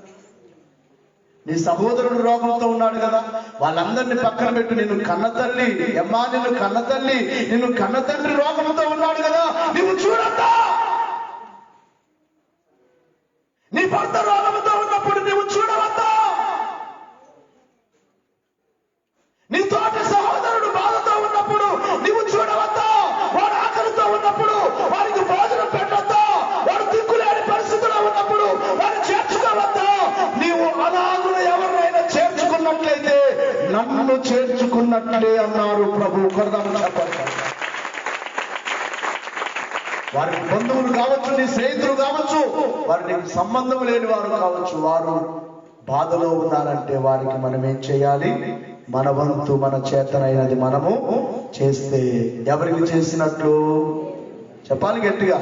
నీ సహోదరుడు రోగంతో ఉన్నాడు కదా, వాళ్ళందరినీ పక్కన పెట్టు. నిన్ను కన్న తల్లి అమ్మా, నిన్ను కన్న తల్లి, నిన్ను కన్న తండ్రి రోగంతో ఉన్నాడు కదా, నువ్వు చూడద్దా? నీ భర్త రోగంతో ఉన్నప్పుడు నువ్వు చూడవద్దా? నీ తోటి సహోదరుడు బాధతో ఉన్నప్పుడు నువ్వు చూడవద్దా? వాడు ఆకలితో ఉన్నప్పుడు వారికి భోజనం పెట్టవద్దా? వాడు దిక్కులేని పరిస్థితిలో ఉన్నప్పుడు వాడు చేర్చుకోవద్దా? నీవు అలాగున ఎవరినైనా చేర్చుకున్నట్లయితే నన్ను చేర్చుకున్నట్లే అన్నారు ప్రభు. కొరదాము చెప్పండి. వారికి బంధువులు కావచ్చు, నీ స్నేహితులు కావచ్చు, వారికి సంబంధం లేని వారు కావచ్చు, వారు బాధలో ఉన్నారంటే వారికి మనం ఏం చేయాలి? మన వంతు, మన చేతనైనది మనము చేస్తే. ఎవరికి చేసినట్లు చెప్పాలి గట్టిగా,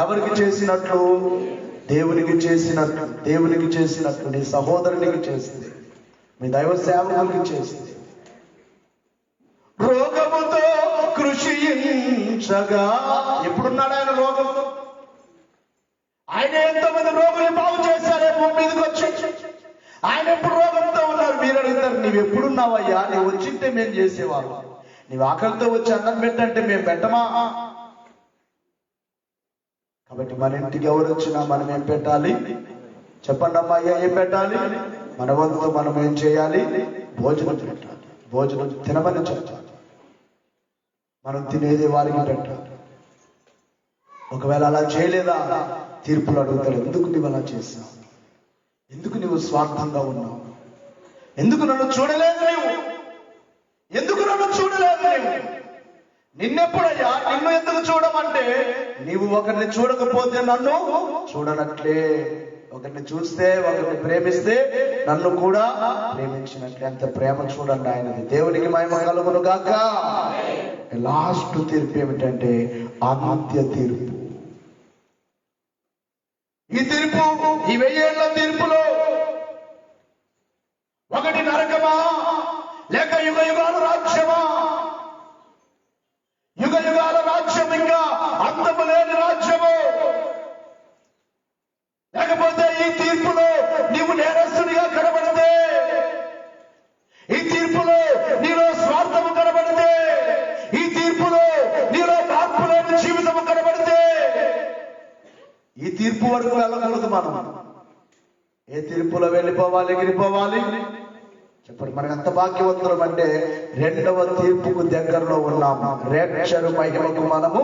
ఎవరికి చేసినట్లు? దేవునికి చేసినట్లు. దేవునికి చేసినట్లు నీ సహోదరునికి చేస్తే, మీ దైవ సేవకునికి చేస్తే. రోగముతో కృషించగా, ఎప్పుడున్నాడు ఆయన రోగంతో? ఆయన ఎంతమంది రోగులు బాగు చేశారే భూమి మీదకి వచ్చి. ఆయన ఎప్పుడు రోగంతో ఉన్నారు? మీరు అడుగుతారు, నీవు ఎప్పుడున్నావయ్యా? నీవు వచ్చింటే మేము చేసేవాళ్ళం. నీవు ఆకలితో వచ్చి అన్నం పెట్టంటే మేము పెట్టమా? కాబట్టి మన ఇంటికి ఎవరు వచ్చినా మనం ఏం పెట్టాలి? చెప్పండి అమ్మా, అయ్యా ఏం పెట్టాలి? మన వంతు మనం ఏం చేయాలి? భోజనం పెట్టాలి. భోజనం తినమని చెప్పాలి. మనం తినేది వారికి పెట్టాలి. ఒకవేళ అలా చేయలేదా, తీర్పులు అడుగుతాడు. ఎందుకు నువ్వు అలా చేసావు? ఎందుకు నువ్వు స్వార్థంగా ఉన్నావు? ఎందుకు నన్ను చూడలేదు నీవు? ఎందుకు నన్ను చూడలేదు నీవు? నిన్నెప్పుడయ్యా నిన్ను ఎందుకు చూడమంటే, నీవు ఒకరిని చూడకపోతే నన్ను చూడనట్లే. ఒకరిని చూస్తే, ఒకరిని ప్రేమిస్తే నన్ను కూడా ప్రేమించినట్లే. అంత ప్రేమ చూడండి ఆయనది. దేవునికి మహిమ కలుగును గాక. లాస్ట్ తీర్పు ఏమిటంటే అంత్య తీర్పు. ఈ తీర్పు, ఈ 1000 ఏళ్ల తీర్పులో ఒకటి నరకమా లేక యుగ యుగాల రాజ్యమా? యుగ యుగాల రాజ్యం ఇంకా అంతము లేని రాజ్యము. లేకపోతే ఈ తీర్పులో నీవు నేరస్తునిగా కనబడితే, ఈ తీర్పులో నీలో స్వార్థము కనబడితే, ఈ తీర్పులో నీలో మార్పు లేని జీవితము కనబడితే, ఈ తీర్పు వరకు వెళ్ళకూడదు మనం. ఏ తీర్పులో వెళ్ళిపోవాలి, ఎగిరిపోవాలి? చెప్పండి, మనకు అంత భాగ్యవంతులం అంటే 2వ తీర్పుకు దగ్గరలో ఉన్నాము. రేక్షరు మహిమకు మనము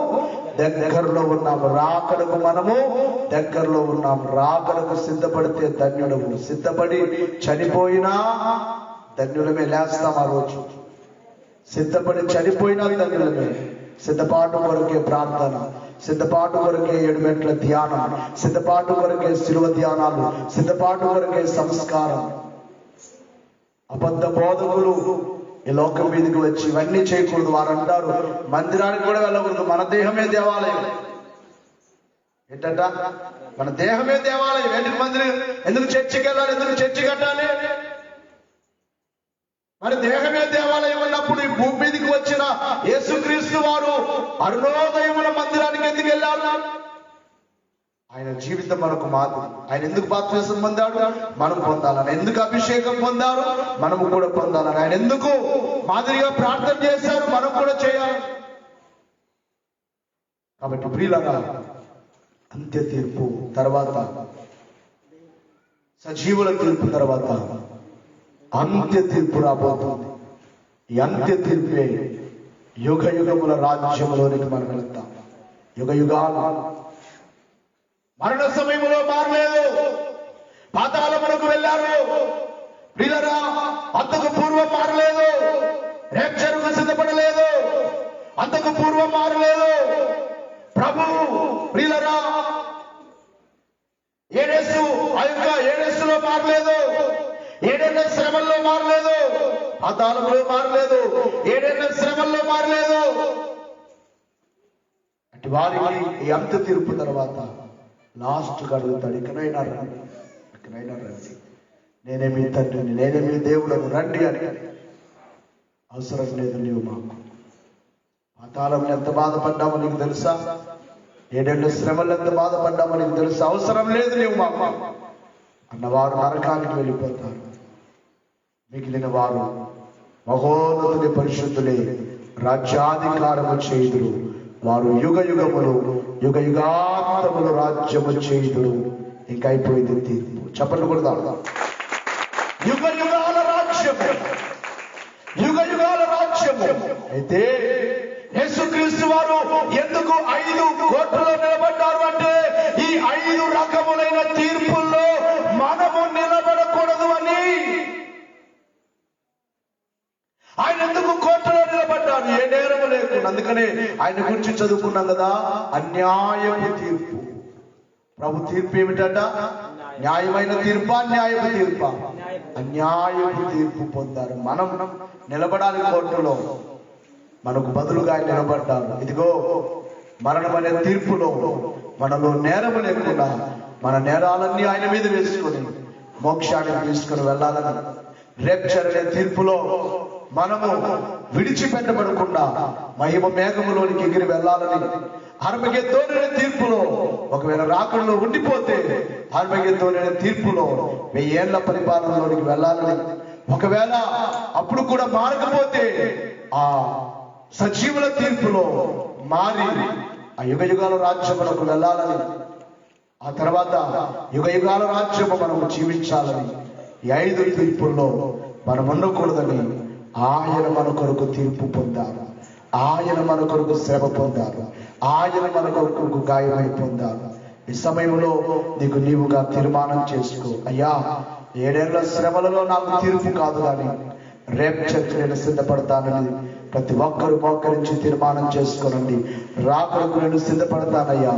దగ్గరలో ఉన్నాము. రాకడకు మనము దగ్గరలో ఉన్నాము. రాకడకు సిద్ధపడితే ధన్యుడము. సిద్ధపడి చనిపోయినా ధన్యులమే. లేస్తాం ఆ రోజు. సిద్ధపడి చనిపోయినా ధన్యులమే. సిద్ధపాటు కొరకే ప్రార్థన, సిద్ధపాటు కొరకే 7 మెట్ల ధ్యానం, సిద్ధపాటు కొరకే శిలువ ధ్యానాలు, సిద్ధపాటు కొరకే సంస్కారం. అబద్ధ బోధకులు ఈ లోకం మీదకి వచ్చి ఇవన్నీ చేయకూడదు. వారు అంటారు మందిరానికి కూడా వెళ్ళకూడదు, మన దేహమే దేవాలయం. ఏంటంట? మన దేహమే దేవాలయం. ఎందుకు మందిరం, ఎందుకు చర్చికి వెళ్ళాలి, ఎందుకు చర్చి కట్టాలి? మరి దేహమే దేవాలయం అన్నప్పుడు ఈ భూమి మీదకి వచ్చిన యేసుక్రీస్తు వారు అరుణోదయముల మందిరానికి ఎందుకు వెళ్ళారు? ఆయన జీవితం మనకు మాదిరి. ఆయన ఎందుకు బాప్తిసం పొందాడు? మనం పొందాలని. ఎందుకు అభిషేకం పొందారు? మనము కూడా పొందాలని. ఆయన ఎందుకు మాదిరిగా ప్రార్థన చేశారు? మనం కూడా చేయాలి. కాబట్టి ప్రియులారా, అంత్య తీర్పు తర్వాత, సజీవుల తీర్పు తర్వాత అంత్య తీర్పు రాబోతుంది. ఈ అంత్య తీర్పే యుగ యుగముల రాజ్యములోనికి మనం వెళ్తాం. యుగ యుగాలు మరణ సమయంలో మారలేదు, పాతాళమునకు వెళ్ళారు. ప్రియులారా, అంతకు పూర్వం మారలేదు, రేప్చరుకు సిద్ధపడలేదు, అంతకు పూర్వం మారలేదు. ప్రభు ప్రియులారా ఏడేసు, ఆ యొక్క ఏడేసులో మారలేదు, 7 ఏళ్ల శ్రమల్లో మారలేదు, పాతాళంలో మారలేదు, 7 ఏళ్ల శ్రమల్లో మారలేదు. అటు వారికి ఈ అంత్య తీర్పు తర్వాత లాస్ట్ అడుగుతాడు, ఇకనైనా రండి, ఇకనైనా రండి, నేనే మీ తండ్రిని, నేనే మీ దేవుడను, రండి అని. అవసరం లేదు నీవు మాకు. పాతాళంలో ఎంత బాధపడ్డామో నీకు తెలుసా? 7 ఏళ్ల శ్రమలు ఎంత బాధపడ్డామో నీకు తెలుసా? అవసరం లేదు నీవు మాకు అన్నవారు నరకానికి వెళ్ళిపోతారు. మిగిలిన వారు మహోన్నతుని పరిశుద్ధులే రాజ్యాధికారము చేయుదురు. వారు యుగ యుగములు యుగ యుగాంతములు రాజ్యము చేయుదురు. ఇంకా అయిపోయింది తీర్పు. చెప్పండి కూడా, యుగ యుగాల రాజ్యము, యుగ యుగాల రాజ్యము. అయితే యేసుక్రీస్తు వారు ఎందుకు 5 కోట్లలో నిలబడ్డారు అంటే, ఈ 5 రకములైన తీర్పుల్లో మనము నిలబడకూడదు అని. ఆయన ఎందుకు కోర్టులో నిలబడ్డారు? ఏ నేరము లేకుండా. అందుకనే ఆయన గురించి చదువుకున్నాం కదా, అన్యాయపు తీర్పు. ప్రభు తీర్పు ఏమిటంట? న్యాయమైన తీర్పా, అన్యాయపు తీర్పా? అన్యాయపు తీర్పు పొందారు. మనం నిలబడాలి కోర్టులో, మనకు బదులుగా ఆయన నిలబడ్డారు. ఇదిగో మరణం అనే తీర్పులో మనలో నేరము లేకుండా మన నేరాలన్నీ ఆయన మీద వేసుకొని మోక్షానికి తీసుకుని వెళ్ళాలని, రేప్చర్ అనే తీర్పులో మనము విడిచిపెట్టబడకుండా మహిమ మేఘములోనికి ఎగిరి వెళ్ళాలని, హర్మగెద్దోను అనే తీర్పులో ఒకవేళ రాకడలో ఉండిపోతే హర్మగెద్దోను అనే తీర్పులో 1000 ఏళ్ల పరిపాలనలోనికి వెళ్ళాలని, ఒకవేళ అప్పుడు కూడా మారకపోతే ఆ సజీవుల తీర్పులో మారి ఆ యుగ యుగాల రాజ్యములకు వెళ్ళాలని, ఆ తర్వాత యుగ యుగాల రాజ్యము మనము జీవించాలని, ఈ 5 తీర్పుల్లో మనం ఉండకూడదని ఆయన మన కొరకు తీర్పు పొందారు. ఆయన మన కొరకు శ్రమ పొందారు. ఆయన మన కొరకు గాయమై పొందారు. ఈ సమయంలో నీకు నీవుగా తీర్మానం చేసుకో, అయ్యా 7 ఏళ్ల శ్రమలలో నాకు తీర్పు కాదు కానీ రేప్చర్కి నేను సిద్ధపడతానని ప్రతి ఒక్కరు మోకరించి తీర్మానం చేసుకోనండి. రాకడకు నేను సిద్ధపడతానయ్యా.